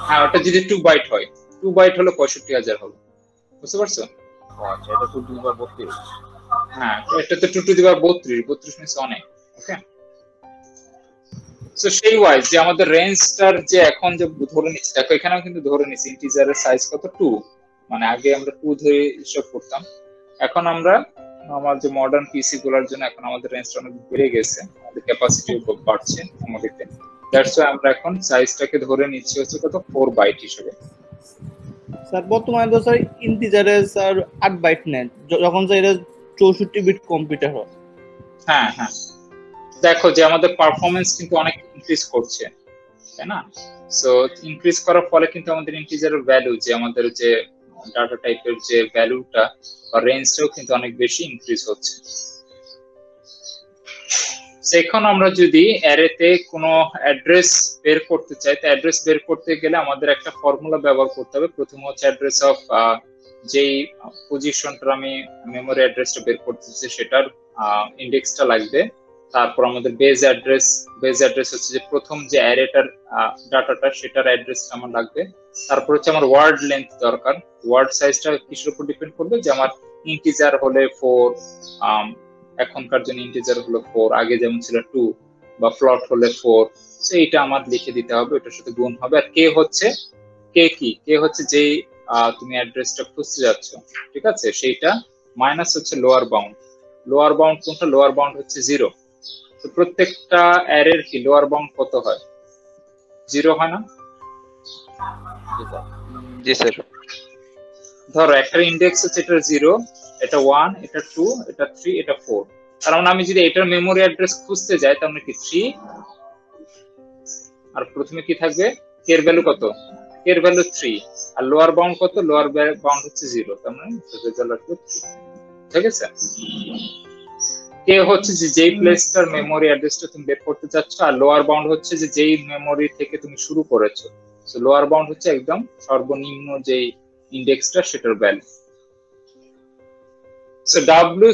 হ্যাঁ, ওটা যদি 2 বাইট হয়, 2 বাইট হলো 65000 হবে। বুঝতে পারছো? আচ্ছা, এটা 2 টু দি পাওয়ার 32। হ্যাঁ, এটা তো 2 টু দি পাওয়ার 32 মিনস অনেক। ওকে, সো সেই ওয়াইজ যে আমাদের রেঞ্জটার যে এখন যে ধরে নিচ্ছি, দেখো এখানেও কিন্তু ধরে নিচ্ছি ইন্টিজারের সাইজ কত 2, মানে আগে আমরা 2 ধরে হিসাব করতাম। এখন আমরা আমার যে মডার্ন পিসি গুলোর জন্য এখন আমাদের রেঞ্জটা অনেক বেড়ে গেছে, আমাদের ক্যাপাসিটি বাড়ছে মেমোরিতে। দ্যাটস ওয়াই আমরা এখন সাইজটাকে ধরে নিচ্ছি হচ্ছে কত 4 বাইট হিসেবে। স্যার বর্তমানে তো স্যার ইন্টিজারে স্যার 8 বাইট নেন, যখন স্যার এটা 64 বিট কম্পিউটার হয়। হ্যাঁ হ্যাঁ, দেখো যে আমাদের পারফরমেন্স কিন্তু অনেক ইনক্রিজ করছে, তাই না? সো ইনক্রিজ করার ফলে কিন্তু আমাদের ইন্টিজারের ভ্যালু যে আমাদের যে ডাটা টাইপের যে ভ্যালুটা বা রেঞ্জটাও কিন্তু অনেক বেশি ইনক্রিজ হচ্ছে। এখন আমরা যদি অ্যারেতে কোনো অ্যাড্রেস বের করতে চাই, তো অ্যাড্রেস বের করতে গেলে আমাদের একটা ফর্মুলা ব্যবহার করতে হবে। প্রথম হচ্ছে অ্যাড্রেস অফ যেই পজিশনটা আমি মেমোরি অ্যাড্রেসটা বের করতেছি সেটার ইন্ডেক্সটা লাগবে। তারপর আমাদের বেজ অ্যাড্রেস হচ্ছে যে প্রথম যে অ্যারেটার ডাটাটা সেটার অ্যাড্রেসটা আমার লাগবে। তারপর হচ্ছে আমার ওয়ার্ড লেন্থ দরকার। ওয়ার্ড সাইজটা কিসের উপর ডিপেন্ড করবে? যে আমার ইন্টিজার হলে 4, এখনকার জন্য ইন্টিজার হলো 4, আগে যেমন ছিল 2, বা ফ্লট হলে 4। সো এইটা আমার লিখে দিতে হবে, এটার সাথে গুণ হবে। আর কে হচ্ছে কে হচ্ছে যেই তুমি অ্যাড্রেসটা খুঁজতে যাচ্ছ, ঠিক আছে, সেইটা মাইনাস হচ্ছে লোয়ার বাউন্ড। লোয়ার বাউন্ড কোনটা? লোয়ার বাউন্ড হচ্ছে 0। তো প্রত্যেকটা অ্যারের কি লোয়ার বাউন্ড কত হয়? 0 হয় না? জি স্যার। ধরো একটা ইন্ডেক্স হচ্ছে এটা 0, এটা 1, এটা 2, এটা 3, এটা 4। তার মানে আমি যদি এটার মেমোরি অ্যাড্রেস খুঁজতে যাই তার মানে কি 3, আর প্রথমে কি থাকবে? কে এর ভ্যালু কত? কে এর ভ্যালু 3, আর লোয়ার বাউন্ড কত? লোয়ার বাউন্ড হচ্ছে 0। তার মানে রেজাল্ট আসবে 3। ঠিক আছে? কে হচ্ছে যে যেই প্লেসটার মেমোরি অ্যাড্রেসটা তুমি বের করতে চাচ্ছ, আর লোয়ার বাউন্ড হচ্ছে যে যেই মেমোরি থেকে তুমি শুরু করেছো। সো লোয়ার বাউন্ড হচ্ছে একদম সর্বনিম্ন যেই ইন্ডেক্সটা সেটার value. So W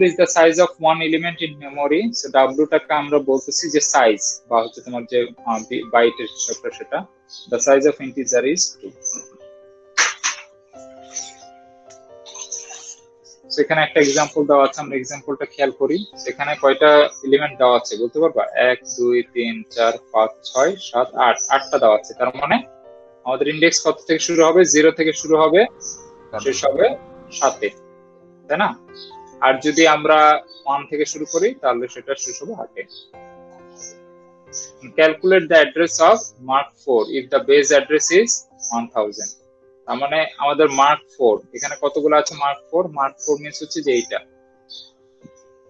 is the size of one element in memory. So W টাকে আমরা বলতেছি যে সাইজ, বা হচ্ছে তোমার যে বাইটের হিসাবটা সেটা। The size of integer is 2. সেখানে একটা এক্সাম্পল দেওয়া আছে, আমরা এক্সাম্পলটা খেয়াল করি। সেখানে কয়টা এলিমেন্ট দেওয়া আছে বলতে পারবা? 1 2 3 4 5 6 7 8, 8টা দেওয়া আছে। তার মানে আমাদের ইন্ডেক্স কত থেকে শুরু হবে? 0 থেকে শুরু হবে, শেষ হবে 7-এ, তাই না? আর যদি আমরা 1 থেকে শুরু করি তাহলে সেটা শেষ হবে 8-এ। Calculate the address of mark 4 if the base address is 1000। তার মানে আমাদের মার্ক 4 এখানে কতগুলো আছে? মার্ক 4 মিন্স হচ্ছে যে এইটা।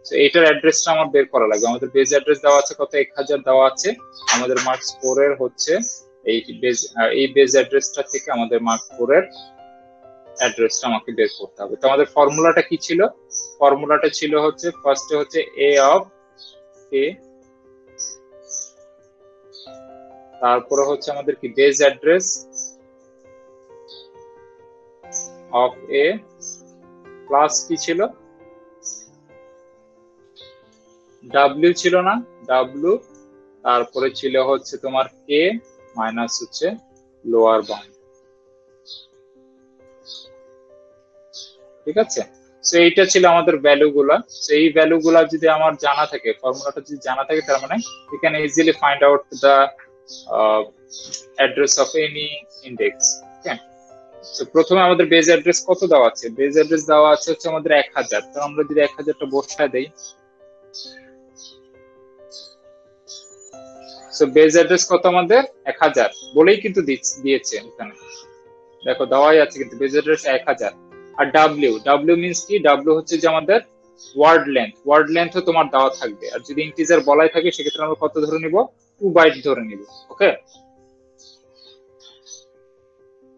সো এইটার অ্যাড্রেসটা আমার বের করা লাগবে। আমাদের বেস অ্যাড্রেস দেওয়া আছে কত? 1000 দেওয়া আছে। আমাদের মার্ক 4 এর হচ্ছে এই বেস অ্যাড্রেসটা থেকে আমাদের মার্ক 4 এর অ্যাড্রেসটা আমাকে বের করতে হবে। তো আমাদের ফর্মুলাটা কি ছিল? ফর্মুলাটা ছিল হচ্ছে ফার্স্টে হচ্ছে a of a, তারপরে হচ্ছে আমাদের কি base address of a plus কি ছিল? w ছিল না? w, তারপরে ছিল হচ্ছে তোমার k মাইনাস হচ্ছে লোয়ার বাউন্ড। ঠিক আছে? সো এইটা ছিল আমাদের ভ্যালু গুলা। সো এই ভ্যালু গুলা যদি আমার জানা থাকে, ফর্মুলাটা যদি জানা থাকে, তার মানে we can easily find out the address of any index. Okay? So প্রথমে আমাদের বেস অ্যাড্রেস কত দেওয়া আছে? বেস অ্যাড্রেস দেওয়া আছে হচ্ছে আমাদের 1000। তো আমরা যদি 1000টা বসায় দেই, সো বেস অ্যাড্রেস কত আমাদের? 1000 বলেই কিন্তু দিয়েছে এখানে, দেখো দেওয়াই আছে কিন্তু বেস অ্যাড্রেস 1000। আর w মিন্স কি? w হচ্ছে যে আমাদের ওয়ার্ড লেন্থও তোমার দেওয়া থাকবে। আর যদি ইন্টিজার বলাই থাকে সেক্ষেত্রে আমরা কত ধরে নিব? 2 বাইট ধরে নিব। ওকে,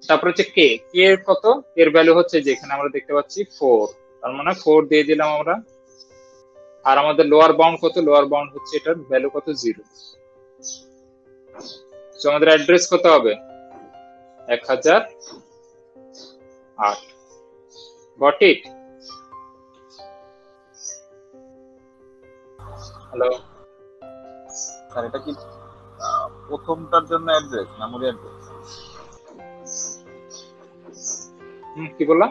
তারপর হচ্ছে কে এর কত? এর ভ্যালু হচ্ছে যে এখানে আমরা দেখতে পাচ্ছি 4, তার মানে 4 দিয়ে দিলাম আমরা। আর আমাদের লোয়ার বাউন্ড কত? লোয়ার বাউন্ড হচ্ছে এটার ভ্যালু কত? 0। সো আমাদের অ্যাড্রেস কত হবে? 1008। Got it? হ্যালো স্যার, এটা কি প্রথমটার জন্য অ্যাড্রেস, মেমরি অ্যাড্রেস? কি বললাম?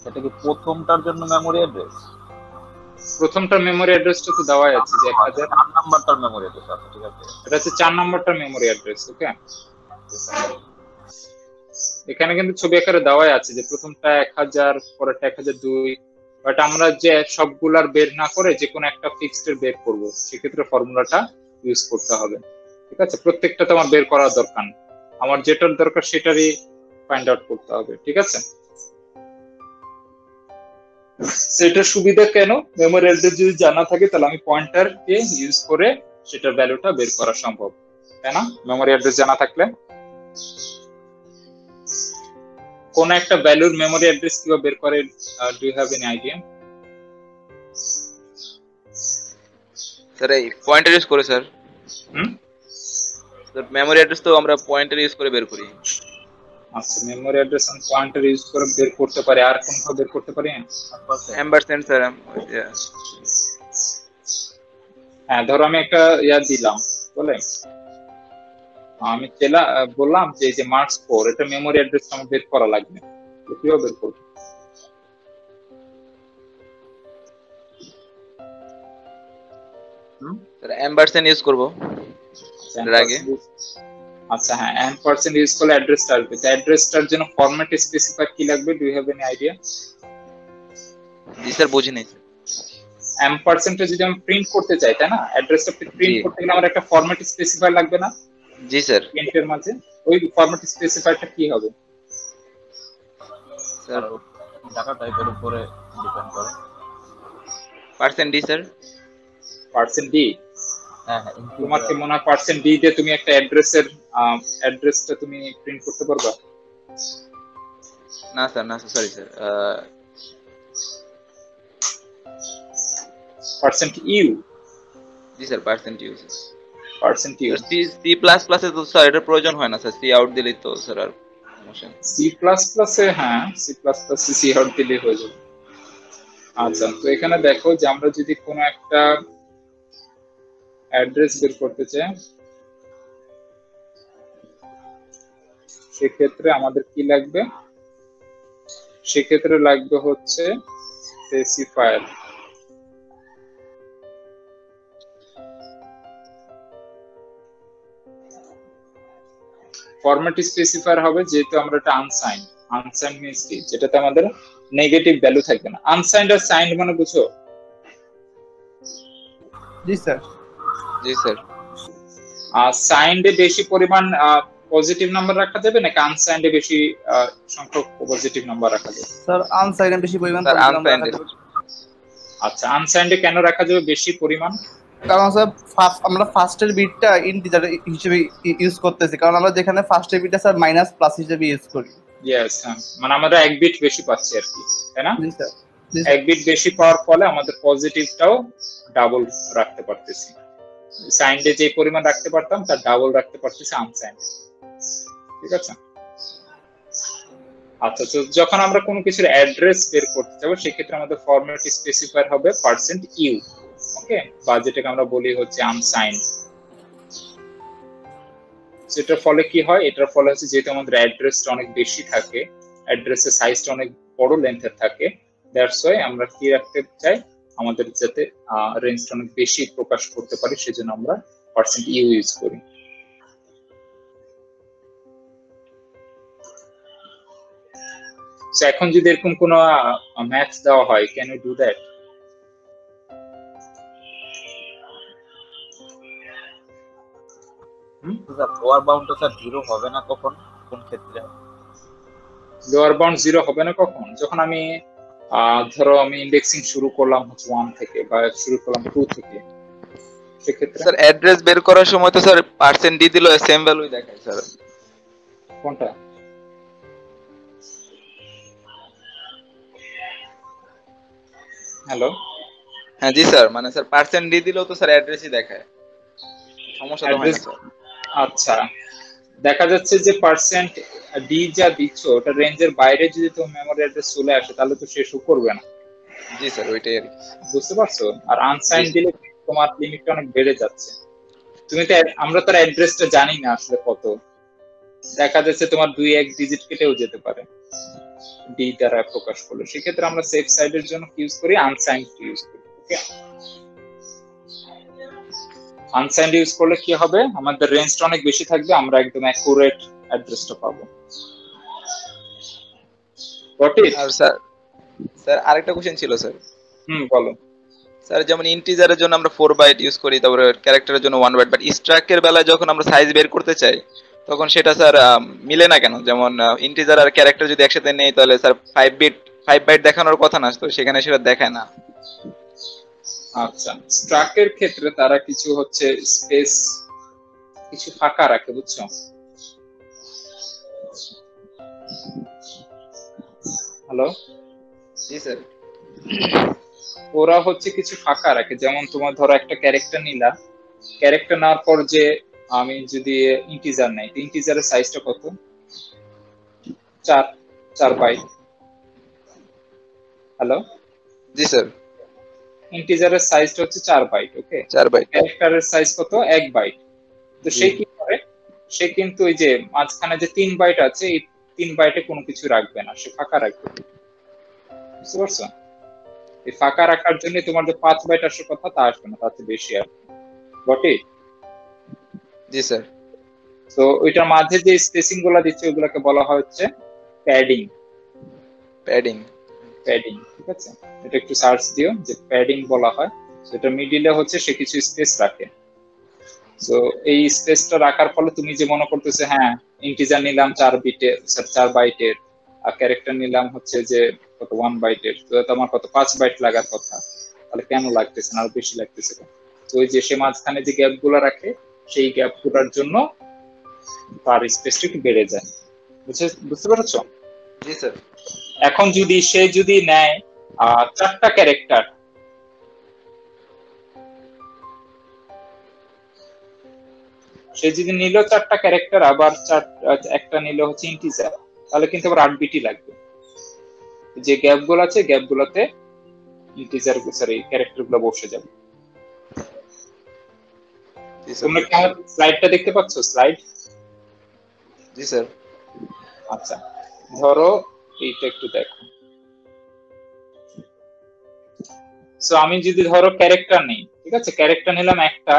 এটা কি প্রথমটার জন্য মেমরি অ্যাড্রেস? প্রথমটার মেমরি অ্যাড্রেসটা তো দেওয়াই আছে যে 1000। 4 নাম্বারটার মেমরি অ্যাড্রেস আছে, ঠিক আছে? এটা হচ্ছে 4 নাম্বারটার মেমরি অ্যাড্রেস। ওকে, এখানে কিন্তু ছবি আকারে দেওয়াই আছে যে প্রথমটা 1000, পরেরটা 1002। বাট আমরা যে সবগুলার বের না করে যে কোনো একটা ফিক্সড এর বের করব, সেক্ষেত্রে ফর্মুলাটা ইউজ করতে হবে। ঠিক আছে? প্রত্যেকটা তো আমার বের করার দরকার, আমার যেটার দরকার সেটারই ফাইন্ড আউট করতে হবে। ঠিক আছে? সেটার সুবিধা কেন? মেমরি অ্যাড্রেস যদি জানা থাকে তাহলে আমি পয়েন্টারকে ইউজ করে সেটার ভ্যালুটা বের করা সম্ভব, তাই না? মেমরি অ্যাড্রেস জানা থাকলে কোন একটা ভ্যালুর মেমরি অ্যাড্রেস কিভাবে বের করে? Do you have any idea? Sir এই পয়েন্টার ইউজ করে স্যার। স্যার মেমরি অ্যাড্রেস তো আমরা পয়েন্টার ইউজ করে বের করি। আচ্ছা, মেমরি অ্যাড্রেস আমি পয়েন্টার ইউজ করে বের করতে পারি। আর কোন ভাবে বের করতে পারি? Ampersand sir. হ্যাঁ, ধরো আমি একটা দিলাম, বলে আমি বললাম যে এই যে মার্কস 4, এটা মেমরি অ্যাড্রেস আমার বের করা লাগবে। তো কিভাবে বের করব? স্যার এম্পারস্যান্ড ইউজ করব এর আগে। আচ্ছা, হ্যাঁ, এম্পারস্যান্ড ইউজ করলে অ্যাড্রেসটা আসবে। তো অ্যাড্রেসটার জন্য ফরম্যাট স্পেসিফায়ার কি লাগবে? Do you have any idea? জি স্যার বুঝি নাই অ্যাম্পারসেন্টে যদি আমি প্রিন্ট করতে চাই, তাই না, অ্যাড্রেসটা প্রিন্ট করতে গেলে আমার একটা ফরম্যাট স্পেসিফায়ার লাগবে না? জি স্যার। প্রিন্টের মাঝে ওই ফরম্যাট স্পেসিফায়ারটা কি হবে? স্যার ডাটা টাইপের উপরে ডিপেন্ড করে। %d sir. %d? হ্যাঁ, তোমার কি মনে হয় %d দিয়ে তুমি একটা অ্যাড্রেসটা তুমি প্রিন্ট করতে পারবা? না স্যার, না সরি স্যার। %u? জি sir %u। %u C plus প্লাসে তো স্যার এটা প্রয়োজন হয় না স্যার, সি আউট দিলেই তো স্যার আর সমস্যা নেই। সি প্লাস প্লাসে, হ্যাঁ সি প্লাস প্লাসে সি আউট দিলেই হয়ে যাবে। আচ্ছা, তো এখানে দেখো যে আমরা যদি কোনো একটা অ্যাড্রেস বের করতে চাই, সেক্ষেত্রে আমাদের কি লাগবে? সেক্ষেত্রে লাগবে হচ্ছে স্পেসিফায়ার। ফরম্যাট স্পেসিফায়ার হবে যেহেতু আমরা এটা আনসাইন্ড মিনস কি, যেটাতে আমাদের নেগেটিভ ভ্যালু থাকবে না। আনসাইন্ড আর সাইন্ড মানে বুঝো? জি স্যার। জি স্যার। সাইন্ডে বেশি পরিমাণ পজিটিভ নাম্বার রাখা যাবে নাকি আনসাইন্ডে বেশি সংখ্যক পজিটিভ নাম্বার রাখা যাবে? স্যার আনসাইন্ডে বেশি পরিমাণ স্যার পজিটিভ নাম্বার আনসাইন্ডে। রাখা যাবে। আচ্ছা, আনসাইন্ডে কেন রাখা যাবে বেশি পরিমাণ? কারণ স্যার আমরা ফার্স্টের বিটটা ইন্টিজার হিসেবে ইউজ করতেছি, কারণ আমরা যেখানে ফার্স্টের বিটটা স্যার মাইনাস প্লাস হিসেবে ইউজ করি। ইয়েস, হ্যাঁ, মানে আমরা এক বিট বেশি পাচ্ছি আর কি, তাই না? জি স্যার। এক বিট বেশি পাওয়ার ফলে আমাদের পজিটিভটাও ডাবল রাখতে পারতেছি। সাইন্ডে যে পরিমাণ রাখতে পারতাম তার ডাবল রাখতে পারতেছি আনসাইন্ডে। ঠিক আছে? আচ্ছা, তো যখন আমরা কোনো কিছুর অ্যাড্রেস বের করতে যাবো সেক্ষেত্রে আমাদের ফরম্যাট স্পেসিফায়ার হবে %u, ওকে, বা যেটাকে আমরা বলি হচ্ছে আনসাইন্ড। যেটার ফলে কি হয়, এটার ফলে হচ্ছে যেহেতু আমাদের অ্যাড্রেসটা অনেক বেশি থাকে, অ্যাড্রেসের সাইজটা অনেক বড় লেন্থের থাকে, দ্যাটস ওয়াই আমরা কি রাখতে চাই, আমাদের যাতে রেঞ্জটা অনেক বেশি প্রকাশ করতে পারি সেজন্য আমরা %u ইউজ করি। So, এখন যদি এরকম কোনো ম্যাথস দেওয়া হয়, can you do that? Sir lower বাউন্ডটা স্যার 0 হবে না কখন, কোন ক্ষেত্রে? লোয়ার বাউন্ড 0 হবে না কখন? যখন আমি ধরো আমি ইন্ডেক্সিং শুরু করলাম হচ্ছে 1 থেকে বা শুরু করলাম 2 থেকে, সেক্ষেত্রে স্যার অ্যাড্রেস বের করার সময় তো স্যার %d দিলো সেম ভ্যালুই দেখায় স্যার। কোনটা? হ্যালো? হ্যাঁ জি স্যার, মানে স্যার %d দিলেও তো স্যার অ্যাড্রেসই দেখায়, সমস্যা তো হয় না স্যার। আচ্ছা, দেখা যাচ্ছে যে %d যা দিচ্ছ ওটা রেঞ্জের বাইরে যদি তো মেমরি অ্যাড্রেস চলে আসে তাহলে তো সে শো করবে না। জি স্যার, ওইটাই আর কি। বুঝতে পারছো? আর আনসাইন্ড দিলে তোমার লিমিটটা অনেক বেড়ে যাচ্ছে। তুমি তো আমরা তো অ্যাড্রেসটা জানি না আসলে কত, দেখা যাচ্ছে তোমার 2-1 ডিজিট কেটেও যেতে পারে ডি দ্বারা প্রকাশ করলে। সেক্ষেত্রে আমরা সেফ সাইডের জন্য ইউজ করি আনসাইন্ড ইউজ করি। ওকে, আনসাইন্ড ইউজ করলে কি হবে, আমাদের রেঞ্জটা অনেক বেশি থাকবে, আমরা একদম অ্যাকুরেট অ্যাড্রেসটা পাবো। আর স্যার আরেকটা কোশ্চেন ছিল স্যার। বলো। স্যার যেমন ইন্টিজারের জন্য আমরা 4 বাইট ইউজ করি, তারপরে ক্যারেক্টারের জন্য 1 বাইট, বাট স্ট্রাকের বেলায় যখন আমরা সাইজ বের করতে চাই তখন সেটা স্যার মিলে না কেন? যেমন ইন্টিজার আর ক্যারেক্টার যদি একসাথে নেই তাহলে স্যার 5 বাইট দেখানোর কথা না, তো সেখানে সেটা দেখায় না। আচ্ছা, স্ট্রাকের ক্ষেত্রে তারা কিছু হচ্ছে স্পেস কিছু ফাঁকা রাখে, বুঝছো? হ্যালো? জি স্যার। ওরা হচ্ছে কিছু ফাঁকা রাখে, যেমন তোমার ধরো একটা ক্যারেক্টার নিলা, ক্যারেক্টার নেওয়ার পর যে আমি যদি ইন্টিজার নেই, ইন্টিজারের সাইজটা কত? 4 বাইট। হ্যালো? জি স্যার। ইন্টিজারের সাইজটা হচ্ছে 4 বাইট, ওকে? 4 বাইট। ক্যারেক্টারের সাইজ কত? 1 বাইট। তো সে কি করে, সে কিন্তু ওই যে মাঝখানে যে 3 বাইট আছে এই 3 বাইটে কোনো কিছু রাখবে না, সে ফাঁকা রাখবে। বুঝতে পারছো? এই ফাঁকা রাখার জন্য তোমার যে 5 বাইট আসার কথা তা আসবে না, তাতে বেশি আসবে। বটে? জি স্যার। তো ওইটার মাঝে যে স্পেসিং গুলা দিচ্ছে ওগুলাকে বলা হয় হচ্ছে প্যাডিং। প্যাডিং। প্যাডিং, ঠিক আছে? এটা একটু সার্চ দিও যে প্যাডিং বলা হয়। সেটা মিডিলে হচ্ছে সে কিছু স্পেস রাখে। সো এই স্পেসটা রাখার ফলে তুমি যে মনে করতেছে হ্যাঁ ইন্টিজার নিলাম 4 বিটের 4 বাইটের আর ক্যারেক্টার নিলাম হচ্ছে যে কত 1 বাইটের, তো আমার কত 5 বাইট লাগার কথা, তাহলে কেন লাগতেছে না, আরো বেশি লাগতেছে? তো ওই যে সে মাঝখানে যে গ্যাপগুলো রাখে সেই গ্যাপগুলোর জন্য তার স্পেসটা একটু বেড়ে যায়। বুঝতে পেরেছো? জি স্যার। এখন যদি সে যদি নেয় 4টা ক্যারেক্টার, সে যদি নিল 4টা ক্যারেক্টার আবার একটা নিল হচ্ছে ইন্টিজার, তাহলে কিন্তু আবার 8 বিটই লাগবে। যে গ্যাপগুলো আছে গ্যাপগুলোতে ইন্টিজার সরি ক্যারেক্টার গুলো বসে যাবে। তোমরা কি আমার স্লাইডটা দেখতে পাচ্ছ? স্লাইড? জি স্যার। আচ্ছা, ধরো এইটা একটু দেখো। সো আমি যদি ধরো ক্যারেক্টার নেই, ঠিক আছে, ক্যারেক্টার নিলাম একটা,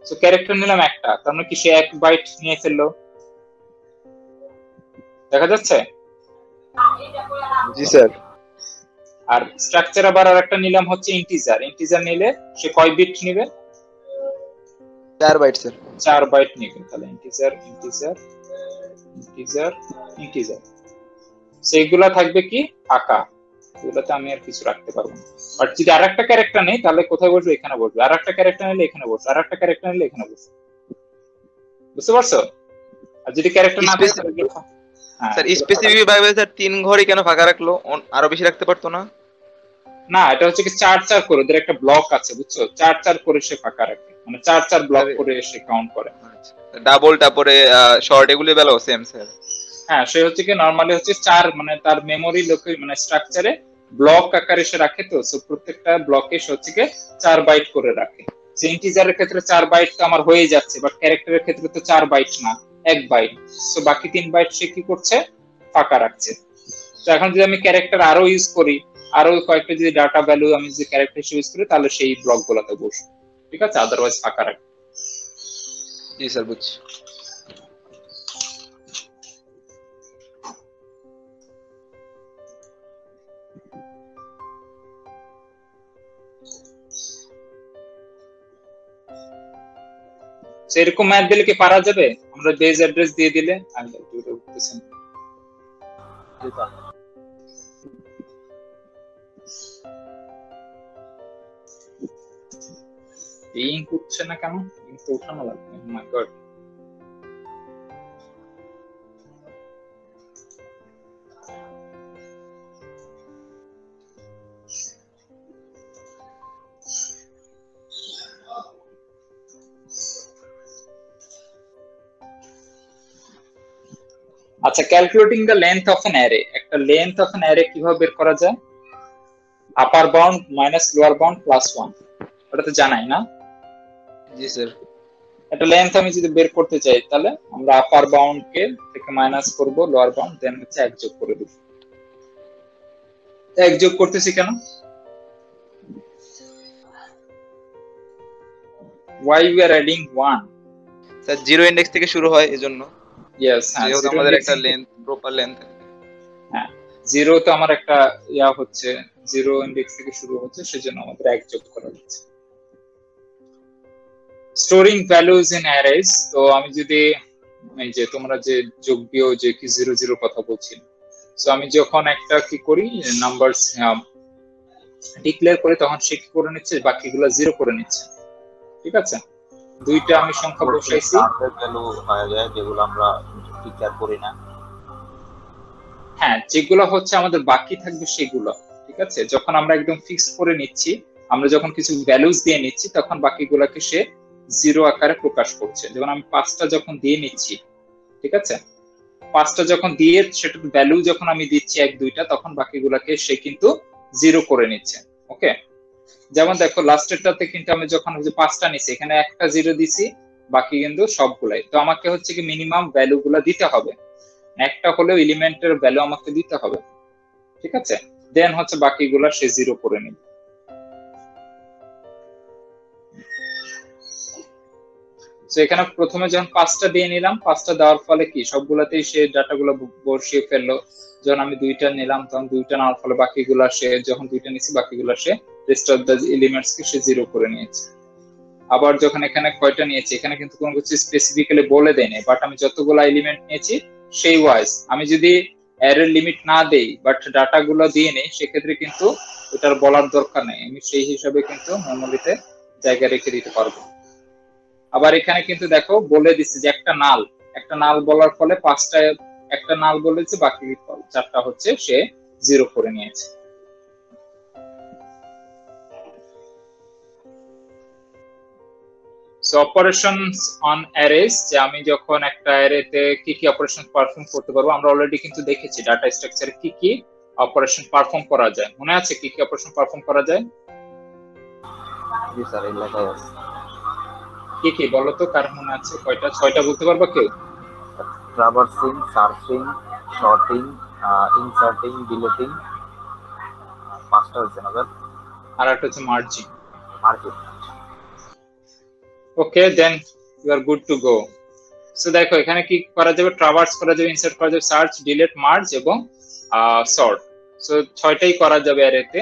সো ক্যারেক্টার নিলাম একটা, তার মানে কি সে 1 বাইট নিয়ে ফেললো, দেখা যাচ্ছে? জি স্যার। আর স্ট্রাকচার আবার আরেকটা নিলাম হচ্ছে ইন্টিজার, ইন্টিজার নিলে সে কয় বিট নেবে? 4 বাইট স্যার। 4 বাইট নেবে। তাহলে ইন্টিজার ইন্টিজার ইন্টিজার ইন্টিজার, সেইগুলা থাকবে কি ফাঁকা, এগুলাতে আমি আর কিছু রাখতে পারবো না। আর যদি আরেকটা ক্যারেক্টার নেই তাহলে কোথায় বসবে? এখানে বসবে। আরেকটা ক্যারেক্টার নিলে এখানে বসবে, আরেকটা ক্যারেক্টার নিলে এখানে বসবে। বুঝতে পারছো? আর যদি ক্যারেক্টার না থাকে তাহলে স্যার স্পেসিফিক ভাবে স্যার 3 ঘরই কেন ফাঁকা রাখলো? আরো বেশি রাখতে পারতো না? না, এটা হচ্ছে কি 4 করে, ওদের একটা ব্লক আছে, বুঝছো? 4 করে সে ফাঁকা রাখে, মানে 4 ব্লক করে সে কাউন্ট করে। ডাবল তারপরে শর্ট এগুলো বেলাও সেম স্যার? হ্যাঁ, সে হচ্ছে কি নরমালি হচ্ছে 4 মানে তার মেমোরি লোকে মানে স্ট্রাকচারে ব্লক আকারে সে রাখে, তো সো প্রত্যেকটা ব্লকে সে হচ্ছে কি 4 বাইট করে রাখে। সে ইন্টিজারের ক্ষেত্রে 4 বাইট তো আমার হয়ে যাচ্ছে, বাট ক্যারেক্টারের ক্ষেত্রে তো 4 বাইট না, 1 বাইট। সো বাকি 3 বাইট সে কি করছে? ফাঁকা রাখছে। তো এখন যদি আমি ক্যারেক্টার আরো ইউজ করি, আরো কয়েকটা যদি ডাটা ভ্যালু আমি যদি ক্যারেক্টার ইউজ করি, তাহলে সেই ব্লক গুলোতে বসবে, ঠিক আছে? আদারওয়াইজ ফাঁকা রাখবে। জি স্যার, বুঝছি। সেরকম ম্যাথ দিলে কি পারা যাবে? আমরা বেজ অ্যাড্রেস দিয়ে দিলে লিংক উঠছে না কেন? লিংক তো উঠানো লাগবে। মাই গড, আচ্ছা, calculating the length of an array. একটা লেন্থ অফ অ্যান অ্যারে কিভাবে বের করা যায়? আপার bound minus lower bound plus 1, এটা তো জানাই না? জি স্যার। একটা লেন্থ আমি যদি বের করতে চাই তাহলে আমরা আপার বাউন্ড কে থেকে মাইনাস করব লোয়ার বাউন্ড, দেন হচ্ছে 1 যোগ করে দেব। 1 যোগ করতেছি কেন? why we are adding 1? Sir zero index থেকে শুরু হয় এজন্য। ইয়েস, হ্যাঁ, যেহেতু আমাদের একটা লেন্থ প্রপার লেন্থ। হ্যাঁ, জিরো তো আমার একটা ইয়া হচ্ছে, জিরো ইনডেক্স থেকে শুরু হচ্ছে, সেজন্য আমাদের 1 যোগ করা হচ্ছে। স্টোরিং ভ্যালুজ ইন অ্যারেজ, তো আমি যদি এই যে তোমরা যে যোগ বিয়োগ যে কি 0 0 কথা বলছি, সো আমি যখন একটা কি করি নাম্বারস ডিক্লেয়ার করি, তখন সে কি করে নিচ্ছে? বাকিগুলো 0 করে নিচ্ছে, ঠিক আছে? দুইটা আমি সংখ্যা বসাইছি, ভ্যালু হয়ে যায় যেগুলো আমরা ডিক্লেয়ার করি না। হ্যাঁ, যেগুলো হচ্ছে আমাদের বাকি থাকবে সেগুলো, ঠিক আছে? যখন আমরা একদম ফিক্স করে নিচ্ছি, আমরা যখন কিছু ভ্যালুজ দিয়ে নিচ্ছি, তখন বাকিগুলোকে সে 0 আকারে প্রকাশ করছে। যেমন আমি 5টা যখন দিয়ে নিচ্ছি, ঠিক আছে, 5টা যখন দিয়ে সেটা ভ্যালু যখন আমি দিচ্ছি 1 2টা, তখন বাকিগুলোকে সে কিন্তু 0 করে নিচ্ছে। ওকে, যেমন দেখো লাস্টেরটাতে কিন্তু আমি যখন 5টা নিচ্ছি, এখানে একটা 0 দিছি, বাকি কিন্তু সবগুলাই। তো আমাকে হচ্ছে কি মিনিমাম ভ্যালু গুলা দিতে হবে, একটা হলেও এলিমেন্টের ভ্যালু আমাকে দিতে হবে, ঠিক আছে? দেন হচ্ছে বাকিগুলা সে 0 করে নেবে। তো এখানে প্রথমে যখন 5টা দিয়ে নিলাম, 5টা দেওয়ার ফলে কি সবগুলাতেই সে ডাটাগুলো বসিয়ে ফেললো। যখন আমি 2টা নিলাম তখন 2টা নেওয়ার ফলে বাকিগুলা সে, যখন 2টা নিছি বাকিগুলা সে রেস্ট অফ দ্য এলিমেন্টস কে সে 0 করে নিয়েছে। আবার যখন এখানে কয়টা নিয়েছি, এখানে কিন্তু কোনো কিছু স্পেসিফিক্যালি বলে দেয়নি, বাট আমি যতগুলো এলিমেন্ট নিয়েছি সেই ওয়াইজ, আমি যদি অ্যারের লিমিট না দেই বাট ডাটাগুলো দিয়ে নেই, সেক্ষেত্রে কিন্তু এটার বলার দরকার নেই, আমি সেই হিসাবে কিন্তু মেমোরিতে জায়গা রেখে দিতে পারবো। আবার এখানে কিন্তু দেখো বলে দিচ্ছে যে একটা নাল বলার ফলে 5টা, একটা নাল বলেছে, বাকি 4টা হচ্ছে সে 0 করে নিয়েছে। সো অপারেশনস অন অ্যারেস, যে আমি যখন একটা অ্যারেতে কি কি অপারেশন পারফর্ম করতে পারবো, আমরা অলরেডি কিন্তু দেখেছি ডাটা স্ট্রাকচারে কি কি অপারেশন পারফর্ম করা যায়। মনে আছে কি কি অপারেশন পারফর্ম করা যায়? জি স্যার, এই লেখায় আছে। কি কি বলো তো, কার মনে আছে? কয়টা? 6টা বলতে পারবা কেউ? Traversing, searching, sorting, inserting, deleting, 5টা হচ্ছে না স্যার? আর একটা হচ্ছে merging. Merging. Okay, then you are good to go. So দেখো এখানে কি করা যাবে, ট্রাভার্স করা যাবে, ইনসার্ট করা যাবে, সার্চ, ডিলিট, মার্জ এবং সর্ট। সো 6টাই করা যাবে অ্যারেতে।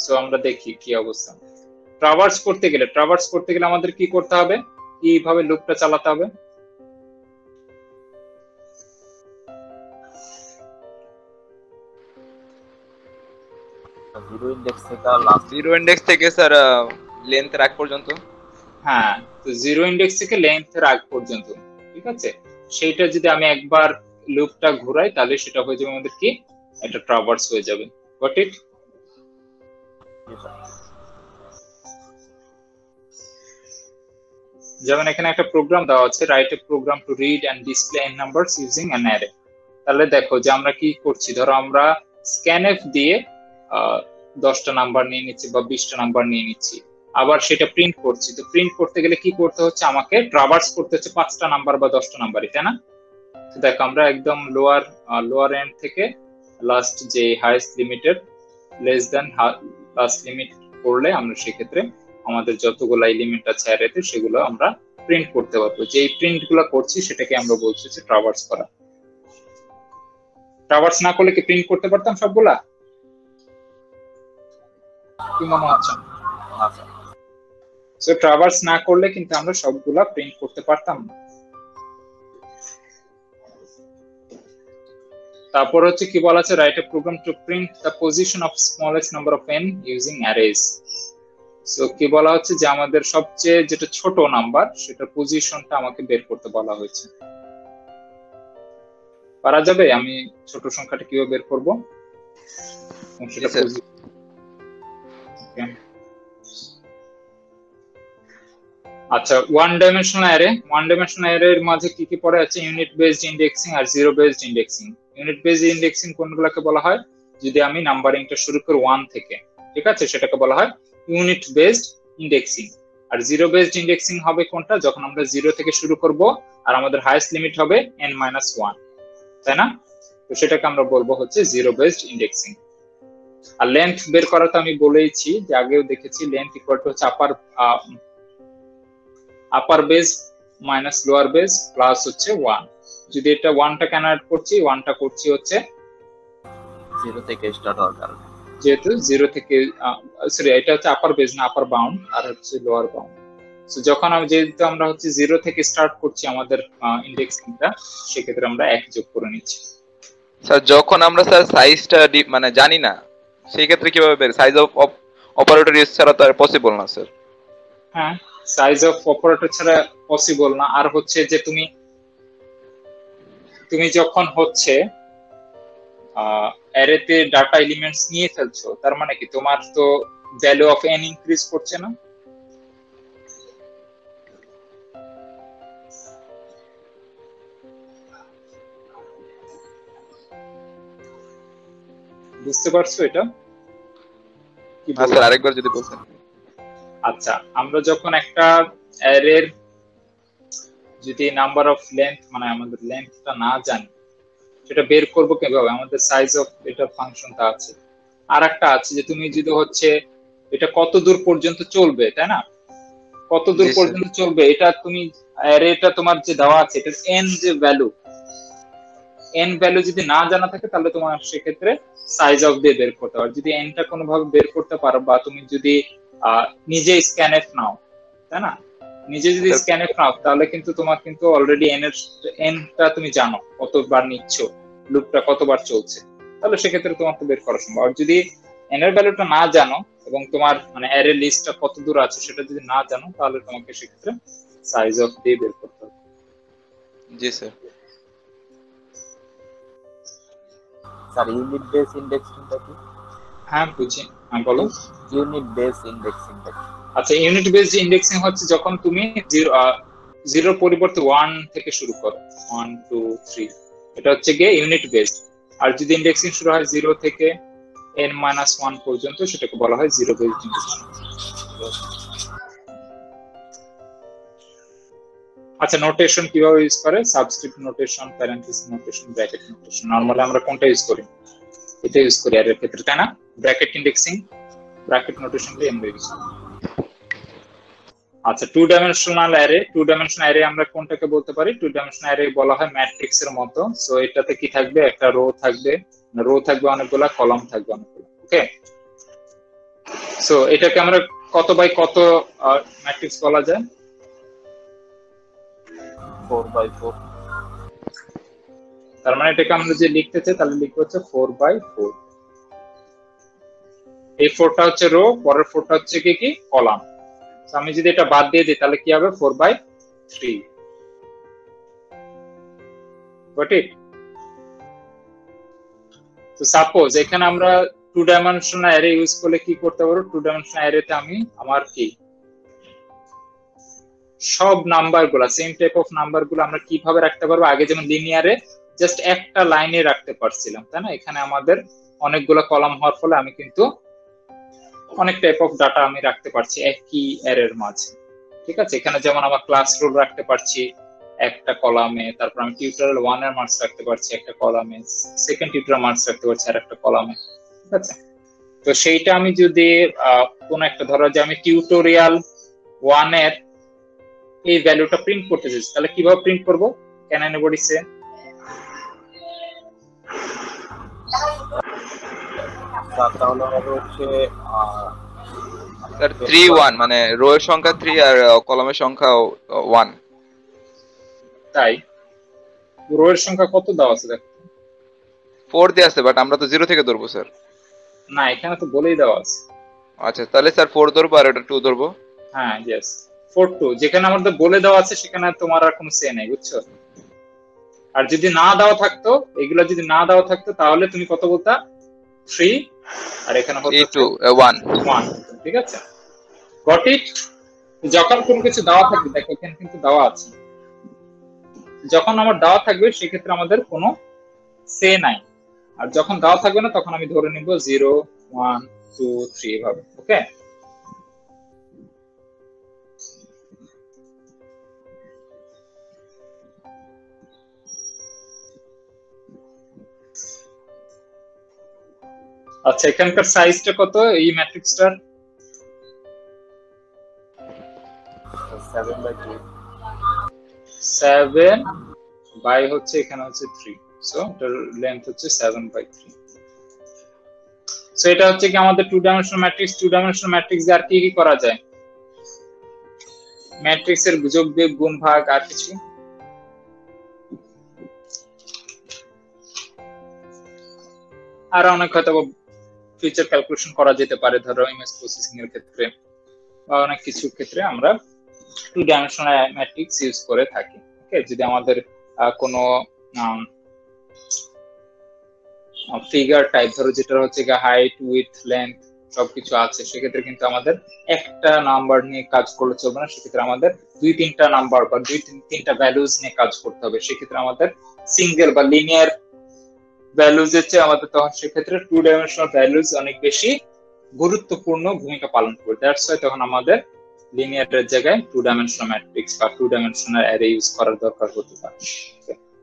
সো আমরা দেখি কি অবস্থা। ট্রাভার্স করতে গেলে আমাদের কি করতে হবে, কিভাবে লুপটা চালাতে হবে? জিরো ইন্ডেক্স থেকে স্যার লেন্থের আগ পর্যন্ত। হ্যাঁ, তো 0 ইন্ডেক্স থেকে লেন্থের আগ পর্যন্ত, ঠিক আছে। সেইটা যদি আমি একবার লুপটা ঘুরাই তাহলে সেটা হয়ে যাবে আমাদের কি, একটা ট্রাভার্স হয়ে যাবে। Got it? যেমন এখানে একটা প্রোগ্রাম দেওয়া আছে, write a program to read and display n numbers using an array. তাহলে দেখো যে আমরা কি করছি, ধরো আমরা স্ক্যানএফ দিয়ে 10টা নাম্বার নিয়ে নিচ্ছি বা 20টা নাম্বার নিয়ে নিচ্ছি, আবার সেটা প্রিন্ট করছি। তো প্রিন্ট করতে গেলে কি করতে হচ্ছে, আমাকে ট্রাভার্স করতে হচ্ছে 5টা নাম্বার বা 10টা নাম্বারই, তাই না? তো দেখো আমরা একদম লোয়ার এন্ড থেকে লাস্ট যে highest limited less than last limit করলে আমরা সেক্ষেত্রে আমাদের যতগুলো এলিমেন্ট আছে অ্যারেতে সেগুলো আমরা প্রিন্ট করতে পারবো। যে এই প্রিন্ট গুলো করছি সেটাকে আমরা বলছি যে ট্রাভার্স করা। ট্রাভার্স না করলে কি প্রিন্ট করতে পারতাম সবগুলা? কি মনে হচ্ছে? আচ্ছা, সো ট্রাভার্স না করলে কিন্তু আমরা সবগুলা প্রিন্ট করতে পারতাম না। তারপর হচ্ছে কি বলা আছে, write a program to print the position of smallest number of n using arrays. So কি বলা হচ্ছে যে আমাদের সবচেয়ে যেটা ছোট নাম্বার সেটার পজিশনটা আমাকে বের করতে বলা হয়েছে। পারা যাবে? আমি ছোট সংখ্যাটা কিভাবে বের করব? আচ্ছা, ওয়ান ডাইমেনশনাল অ্যারের মাঝে কি কি পড়ে আছে? ইউনিট বেসড ইন্ডেক্সিং আর zero based indexing. Unit based indexing কোনগুলোকে বলা হয়? যদি আমি নাম্বারিংটা শুরু করি 1 থেকে, ঠিক আছে, সেটাকে বলা হয় ইউনিট বেসড ইন্ডেক্সিং। আর জিরো বেসড ইন্ডেক্সিং হবে কোনটা? যখন আমরা 0 থেকে শুরু করব আর আমাদের হাইয়েস্ট লিমিট হবে n-1, তাই না? তো সেটাকে আমরা বলবো হচ্ছে জিরো বেসড ইন্ডেক্সিং। আর লেন্থ বের করা তো আমি বলেইছি, যে আগেও দেখেছি, লেন্থ ইকুয়াল টু হচ্ছে upper base minus lower base plus হচ্ছে 1। যদি এটা 1টা কেন অ্যাড করছি, 1টা করছি হচ্ছে 0 থেকে স্টার্ট হওয়ার কারণে, যেহেতু 0 থেকে সরি এটা হচ্ছে আপার বেস না আপার বাউন্ড, আর হচ্ছে লোয়ার বাউন্ড। সো যখন যেহেতু আমরা হচ্ছে 0 থেকে স্টার্ট করছি আমাদের ইন্ডেক্সিংটা, সেক্ষেত্রে আমরা 1 যোগ করে নিচ্ছি। স্যার যখন আমরা স্যার সাইজটা মানে জানি না, সেই ক্ষেত্রে কিভাবে বের, সাইজ অফ অপারেটর ইউজ ছাড়া তো আর পসিবল না স্যার। হ্যাঁ, সাইজ অফ অপারেটর ছাড়া পসিবল না। আর হচ্ছে যে তুমি যখন হচ্ছে অ্যারেতে ডাটা এলিমেন্টস নিয়ে ফেলছো, তার মানে কি তোমার তো ভ্যালু অফ n ইনক্রিজ করছে না? বুঝতে পারছো এটা? স্যার আরেকবার যদি বলতেন। আচ্ছা, আমরা যখন একটা অ্যারের যদি নাম্বার অফ লেন্থ, মানে আমাদের লেন্থটা না জানি, সেটা বের করব কিভাবে? আমাদের সাইজ অফ এটা ফাংশনটা আছে। আর একটা আছে যে তুমি যদি হচ্ছে এটা কত দূর পর্যন্ত চলবে, তাই না? কত দূর পর্যন্ত চলবে এটা তুমি অ্যারেটা তোমার যে দেওয়া আছে এটা n যে ভ্যালু n ভ্যালু যদি না জানা থাকে তাহলে তোমার সেক্ষেত্রে সাইজ অফ দিয়ে বের করতে পারো। যদি n টা কোনোভাবে বের করতে পারো বা তুমি যদি নিজে স্ক্যানএফ নাও, তাই না, নিজে যদি স্ক্যানএফ নাও তাহলে কিন্তু তোমার কিন্তু অলরেডি n টা তুমি জানো কতবার নিচ্ছ, লুপটা কতবার চলছে, তাহলে সেক্ষেত্রে তোমার তো বের করা সম্ভব। আর যদি n এর ভ্যালুটা না জানো এবং তোমার মানে অ্যারে লিস্টটা কত দূর আছে সেটা যদি না জানো তাহলে তোমাকে সেক্ষেত্রে সাইজ অফ দিয়ে বের করতে হবে। জি স্যার। স্যার ইউনিট বেস ইন্ডেক্সিংটা কি? হ্যাঁ বুঝি, হ্যাঁ বলো। ইউনিট বেস ইন্ডেক্সিংটা কি? আচ্ছা, ইউনিট বেসড ইন্ডেক্সিং হচ্ছে যখন তুমি জিরোর পরিবর্তে 1 থেকে শুরু করো, 1 2 3, এটা হচ্ছে গিয়ে ইউনিট বেসড। আর যদি ইন্ডেক্সিং শুরু হয় 0 থেকে n-1 পর্যন্ত সেটাকে বলা হয় জিরো বেসড ইন্ডেক্সিং। আচ্ছা, নোটেশন কিভাবে ইউজ করে? Subscript notation, parenthesis notation, bracket notation. Normally আমরা কোনটা ইউজ করি? এটা ইউজ করি এর ক্ষেত্রে, তাই না? ব্র্যাকেট ইন্ডেক্সিং, ব্র্যাকেট নোটেশন দিয়ে আমরা ইউজ করি। আচ্ছা, two dimensional array, two dimensional array আমরা কোনটাকে বলতে পারি? টু ডাইমেনশনাল অ্যারে বলা হয় ম্যাট্রিক্স এর মতো। সো এটাতে কি থাকবে? একটা রো থাকবে, অনেকগুলা, কলাম থাকবে অনেকগুলো। ওকে, সো এটাকে আমরা কত বাই কত ম্যাট্রিক্স বলা যায়? 4x4। তার মানে এটাকে আমরা যে লিখতে চাই তাহলে লিখবো হচ্ছে 4x4। এই 4টা হচ্ছে রো, পরের 4টা হচ্ছে কি কলাম। আমি যদি এটা বাদ দিয়ে দিই তাহলে কি হবে? 4/3। Got it? তো সাপোজ এখানে আমরা টু ডাইমেনশনাল অ্যারে ইউজ করলে কি করতে পারবো? টু ডাইমেনশনাল অ্যারেতে আমি আমার কি সব নাম্বারগুলো, সেম টাইপ অফ নাম্বারগুলো আমরা কিভাবে রাখতে পারবো? আগে যেমন লিনিয়ারে জাস্ট একটা লাইনে রাখতে পারছিলাম, তাই না? এখানে আমাদের অনেকগুলো কলাম হওয়ার ফলে আমি কিন্তু অনেক টাইপ অফ ডাটা আমি রাখতে পারছি একই অ্যারের মাঝে। ঠিক আছে, এখানে যেমন আমার ক্লাস রোল রাখতে পারছি একটা কলামে, তারপর আমি টিউটোরিয়াল 1 এর মার্কস রাখতে পারছি একটা কলামে, সেকেন্ড টিউটোরিয়াল মার্কস রাখতে পারছি আর একটা কলামে। ঠিক আছে, তো সেইটা আমি যদি কোন একটা, ধরো যে আমি টিউটোরিয়াল 1 এর এই ভ্যালুটা প্রিন্ট করতে চাইছি, তাহলে কিভাবে প্রিন্ট করব? ক্যান এনিবডি সে? তাহলে হবে হচ্ছে স্যার 3 1, মানে রো এর সংখ্যা 3 আর কলামের সংখ্যা 1। তাই রো এর সংখ্যা কত দেওয়া আছে? দেখো 4 দেয়া আছে, বাট আমরা তো 0 থেকে ধরবো স্যার। না, এখানে তো বলেই দেওয়া আছে। আচ্ছা, তাহলে স্যার 4 ধরবো আর এটা 2 ধরবো। হ্যাঁ, यस 4 2, যেখানে আমাদের বলে দেওয়া আছে সেখানে তোমার আর কোনো সে নাই, বুঝছো? আর যদি না দেওয়া থাকতো, এগুলা যদি না দেওয়া থাকতো তাহলে তুমি কত বলতা? 3, আর এখানে হচ্ছে 1। ঠিক আছে, গট ইট? যখন কোনো কিছু দেওয়া থাকবে, দেখো এখানে কিন্তু দেওয়া আছে, যখন আমার দেওয়া থাকবে সেক্ষেত্রে আমাদের কোনো সে নাই, আর যখন দেওয়া থাকবে না তখন আমি ধরে নিব 0 1 2 3 এভাবে। ওকে, আচ্ছা, এখানকার সাইজটা কত এই ম্যাট্রিক্সটার? 7/3। 7 বাই হচ্ছে এখানে হচ্ছে 3, সো এটার লেন্থ হচ্ছে 7/3। সো এটা হচ্ছে কি আমাদের two dimensional matrix. Two dimensional matrix দিয়ে আর কি কি করা যায়? ম্যাট্রিক্সের যোগ বিয়োগ গুণ ভাগ আর কিছু? আর অনেক হয়তো ফিচার ক্যালকুলেশন করা যেতে পারে, ধরো ইমেজ প্রসেসিং এর ক্ষেত্রে বা অনেক কিছু ক্ষেত্রে আমরা টু ডাইমেনশনাল ম্যাট্রিক্স ইউজ করে থাকি। ওকে, যদি আমাদের কোনো ফিগার টাইপ, ধরো যেটা হচ্ছে হাইট উইডথ লেন্থ সবকিছু আছে, সেক্ষেত্রে কিন্তু আমাদের একটা নাম্বার নিয়ে কাজ করলে চলবে না, সেক্ষেত্রে আমাদের 2-3টা নাম্বার বা 2-3টা ভ্যালুজ নিয়ে কাজ করতে হবে। সেক্ষেত্রে আমাদের সিঙ্গেল বা লিনিয়ার ভ্যালুজ হচ্ছে আমাদের, তখন সেক্ষেত্রে টু ডাইমেনশনাল ভ্যালুজ অনেক বেশি গুরুত্বপূর্ণ ভূমিকা পালন করবে। দ্যাটস ওয়াই তখন আমাদের লিনিয়ারের জায়গায় টু ডাইমেনশনাল ম্যাট্রিক্স বা টু ডাইমেনশনাল অ্যারে ইউজ করার দরকার হতে পারে।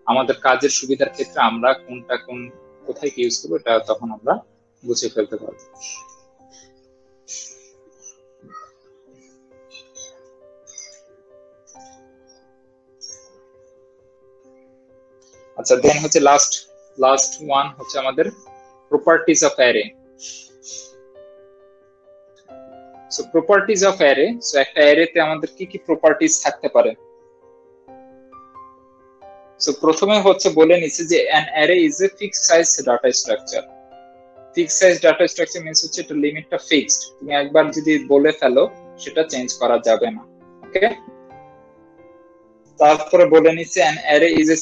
আমাদের কাজের সুবিধার ক্ষেত্রে আমরা কোনটা কোথায় কি ইউজ করবো এটা তখন আমরা বুঝে ফেলতে পারবো। আচ্ছা দেন হচ্ছে লাস্ট ওয়ান হচ্ছে আমাদের properties of array. So properties of array, so একটা অ্যারেতে আমাদের কি কি প্রপার্টিজ থাকতে পারে। সো প্রথমে হচ্ছে বলে নিচ্ছে যে an array is a fixed size data structure. Fixed size data structure means হচ্ছে এটা লিমিটটা ফিক্সড, তুমি একবার যদি বলে ফেলো সেটা চেঞ্জ করা যাবে না। ওকে, তারপরে বলে নিচ্ছে an array is a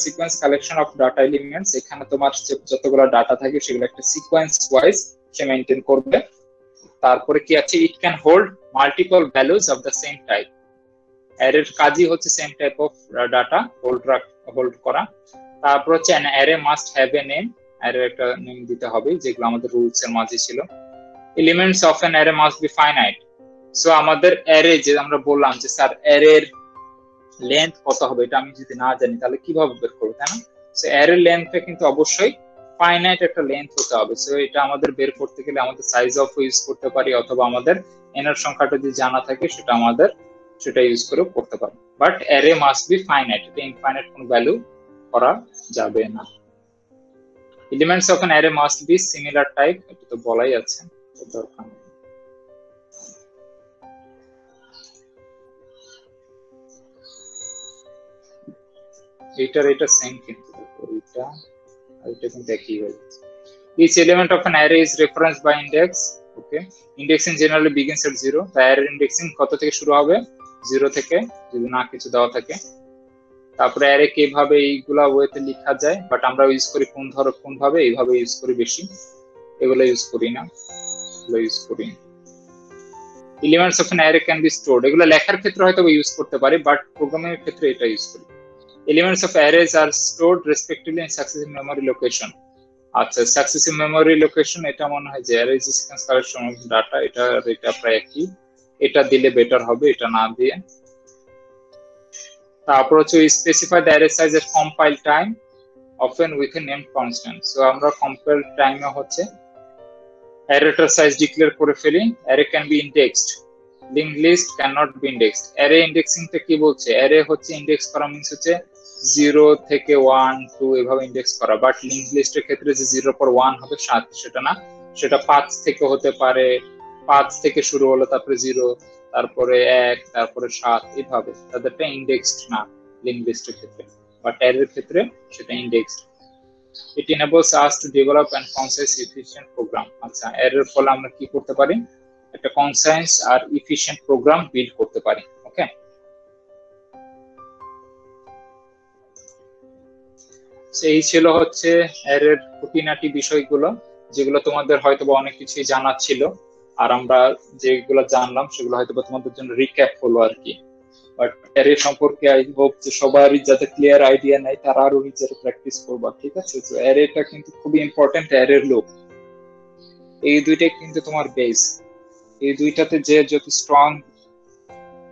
sequence collection of data elements. এখানে তোমার যতগুলো ডাটা থাকে সেগুলো একটা সিকোয়েন্স ওয়াইজ সে মেইনটেইন করবে। তারপরে কি আছে, it can hold multiple values of the same type. অ্যারের কাজই হচ্ছে same type of data hold করা। তারপর হচ্ছে an array must have a name, অ্যারের একটা নেম দিতে হবে, যেগুলো আমাদের রুলস এর মাঝে ছিল। Elements of an array must be finite. So আমাদের অ্যারে যে আমরা বললাম যে স্যার অ্যারের লেন্থ কত হবে, এটা আমি যদি না জানি তাহলে কিভাবে বের করবো, তাই না? সো অ্যারের লেন্থটা কিন্তু অবশ্যই ফাইনাইট একটা লেন্থ হতে হবে। সো এটা আমাদের বের করতে গেলে আমাদের সাইজ অফ ইউজ করতে পারি, অথবা আমাদের এনার সংখ্যাটা যদি জানা থাকে সেটা ইউজ করে করতে পারি। But array must be finite, এটা ইনফাইনাইট কোনো ভ্যালু করা যাবে না। Elements of an array must be similar type, এটা তো বলাই আছে, দরকার নেই। এটা সেম, কিন্তু এটা কিন্তু একই হয়ে যাচ্ছে। Each element of an array is referenced by index. Okay, indexing generally begins at 0. The array indexing কত থেকে শুরু হবে? 0 থেকে, যদি না কিছু দেওয়া থাকে। তারপরে অ্যারে কিভাবে এইগুলা ওয়েতে লেখা যায়, বাট আমরা ইউজ করি কোন ভাবে, এইভাবে ইউজ করি বেশি, এগুলো ইউজ করি না, এগুলো ইউজ করি। Elements of an array can B stored, এগুলো লেখার ক্ষেত্রে হয়তো ইউজ করতে পারি, বাট প্রোগ্রামিং এর ক্ষেত্রে এটা ইউজ করি। Elements of arrays are stored respectively in successive memory location. আচ্ছা, সাকসেসিভ মেমোরি লোকেশন, এটা মনে হয় যে array is sequence collection of data, এটা প্রায় একই, এটা দিলে বেটার হবে, এটা না দিয়ে। তারপর হচ্ছে specify the array size at compile time often with a name constant. So আমরা কম্পাইল টাইমে হচ্ছে অ্যারেটার সাইজ ডিক্লেয়ার করে ফেলি। Array can be indexed, linked list can not be indexed. Array ইন্ডেক্সিংটা কি বলছে, অ্যারে হচ্ছে ইন্ডেক্স করা মিন্স হচ্ছে 0 থেকে 1 2 এভাবে ইন্ডেক্স করা, বাট লিঙ্ক লিস্টের ক্ষেত্রে যে 0 পর 1 হবে 7 সেটা না, সেটা 5 থেকে হতে পারে, 5 থেকে শুরু হলো, তারপরে 0, তারপরে 1, তারপরে 7, এইভাবে তাদেরটা ইন্ডেক্সড না লিঙ্ক লিস্টের ক্ষেত্রে, বাট অ্যারের ক্ষেত্রে সেটা indexed. It enables us to develop and concise efficient program. আচ্ছা, অ্যারের ফলে আমরা কি করতে পারি, একটা কনসাইজ আর এফিশিয়েন্ট প্রোগ্রাম বিল্ড করতে পারি। ওকে, সেই ছিল হচ্ছে অ্যারের খুঁটিনাটি বিষয়গুলো, যেগুলো তোমাদের হয়তো অনেক কিছু জানা ছিল, আর আমরা যেগুলো জানলাম সেগুলো হয়তো তোমাদের জন্য রিক্যাপ হলো আর কি। বাট অ্যারে সম্পর্কে আই হোপ যে সবারই যাতে ক্লিয়ার আইডিয়া নাই, তারা আরো নিজেরা প্র্যাকটিস করবা, ঠিক আছে? তো অ্যারেটা কিন্তু খুবই ইম্পর্টেন্ট, অ্যারের লুপ, এই দুইটাই কিন্তু তোমার বেস। এই দুইটাতে যে যত স্ট্রং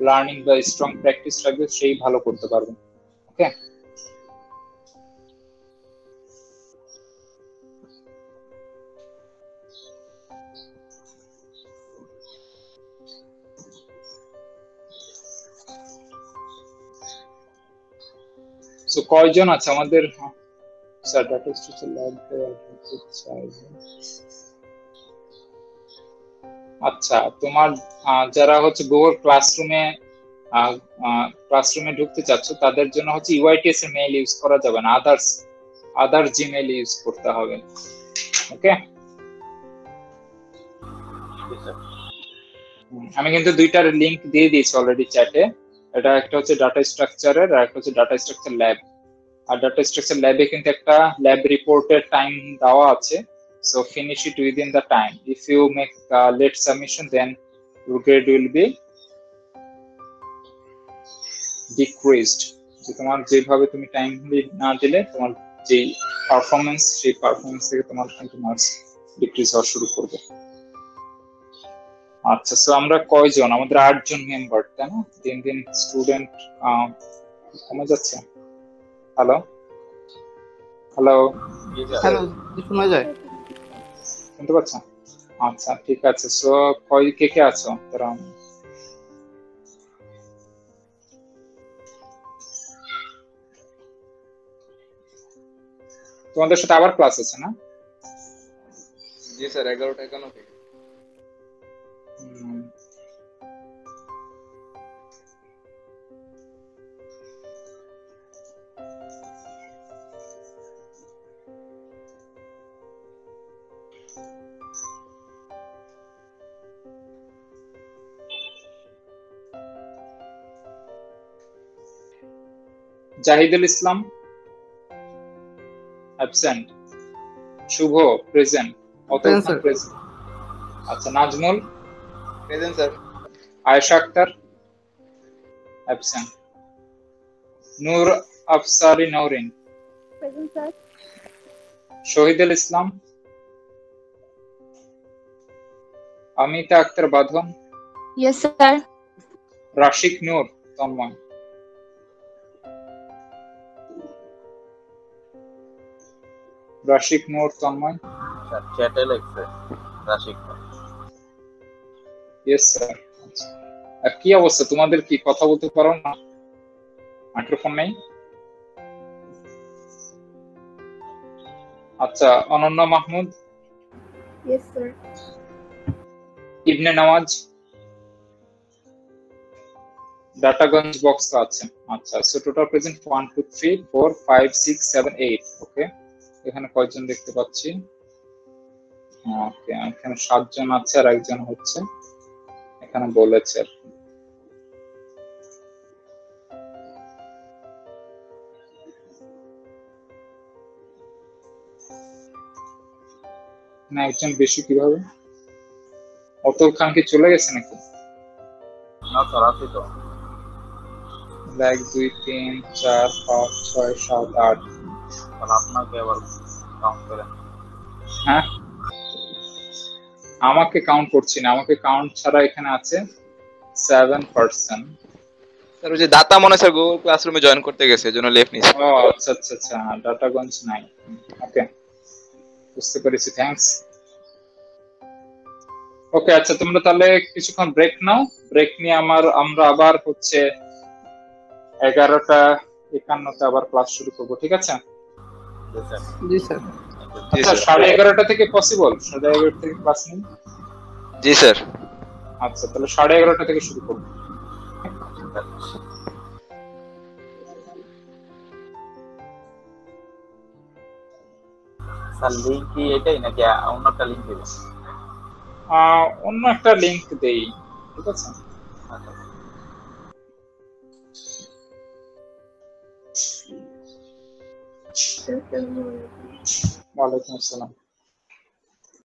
লার্নিং বা স্ট্রং প্র্যাকটিস রাখবে সেই ভালো করতে পারবে। ওকে, সো কয়জন আছে আমাদের? Sir data structure lab. আচ্ছা, তোমার যারা হচ্ছে গুগল ক্লাসরুমে ঢুকতে চাচ্ছ তাদের জন্য হচ্ছে ইউআইটিএস এর মেইল ইউজ করা যাবে না, আদার জিমেইল ইউজ করতে হবে। ওকে, আমি কিন্তু দুইটার লিংক দিয়ে দিয়েছি অলরেডি চ্যাটে। এটা একটা হচ্ছে ডাটা স্ট্রাকচারের, আর একটা হচ্ছে ডাটা স্ট্রাকচার ল্যাব। আর ডাটা স্ট্রাকচার ল্যাবে কিন্তু একটা ল্যাব রিপোর্টের টাইম দেওয়া আছে, so finish it within the time. If you make late submission, then your grade will be decreased. যে তোমার যেভাবে তুমি টাইমলি না দিলে তোমার যে পারফরমেন্স, সেই পারফরমেন্স থেকে তোমার কিন্তু মার্কস ডিক্রিজ হওয়া শুরু করবে। আচ্ছা, সো আমরা কয়জন? আমাদের 8 জন মেম্বার, তাই না? দিন দিন স্টুডেন্ট কমে যাচ্ছে। হ্যালো হ্যালো হ্যালো, শোনা যায়? শুনতে পাচ্ছ? আচ্ছা, ঠিক আছে। সো কে আছো তোরা? তোমাদের সাথে আবার ক্লাস আছে না? জি স্যার 11টা 51 থেকে। জাহিদুল ইসলাম অ্যাবসেন্ট। শুভ প্রেজেন্ট। অতএব প্রেজেন্ট। আচ্ছা, Nazmul present sir. Ayesha Akter absent. Nur Afsari Nowrin present sir. Shahidul Islam, Amita Akter Bandhan, yes sir. Rashik Nur Tonmoy, Rashik Nur Tonmoy. Sir চ্যাটে লেখছে রাশিক। Yes sir. আর কি অবস্থা তোমাদের, কি কথা বলতে পারো না? মাইক্রোফোন নেই? আচ্ছা, অনন্য মাহমুদ, ইয়েস স্যার। ইবনে নওয়াজ, ডাটাগঞ্জ বক্স আছে। আচ্ছা, সো টোটাল প্রেজেন্ট 1 2 3 4 5 6 7 8। ওকে, এখানে কয়জন দেখতে পাচ্ছি? ওকে, এখানে 7 জন আছে আর একজন হচ্ছে এখানে বলেছে। না, একজন বেশি কিভাবে? অতুল খান কি চলে গেছে নাকি? না স্যার, আছি তো। 1 2 3 4 5 6 7 8। তাহলে আপনাকে আবার কাউন্ট করেন। হ্যাঁ, আমাকে কাউন্ট করছি না, আমাকে কাউন্ট ছাড়া এখানে আছে 7%। স্যার ওই যে দাতা মনে স্যার গুগল ক্লাসরুমে জয়েন করতে গেছে, এজন্য লেফট নিছে। ও আচ্ছা আচ্ছা আচ্ছা, ডাটাগঞ্জ নাই। ওকে, বুঝতে পেরেছি, থ্যাঙ্কস। ওকে, আচ্ছা তোমরা তাহলে কিছুক্ষণ ব্রেক নাও। ব্রেক নিয়ে আমরা আবার হচ্ছে 11:51 আবার ক্লাস শুরু করবো, ঠিক আছে? জি স্যার। আচ্ছা, 11:30 থেকে পসিবল? 11:30 থেকে ক্লাস নেই? জি স্যার। আচ্ছা, তাহলে 11:30 থেকে শুরু করবো। স্যার লিংক কি এটাই নাকি অন্য একটা লিংক দেবেন? অন্য একটা লিংক দেই, ঠিক আছে? ওয়ালাইকুম আসসালাম।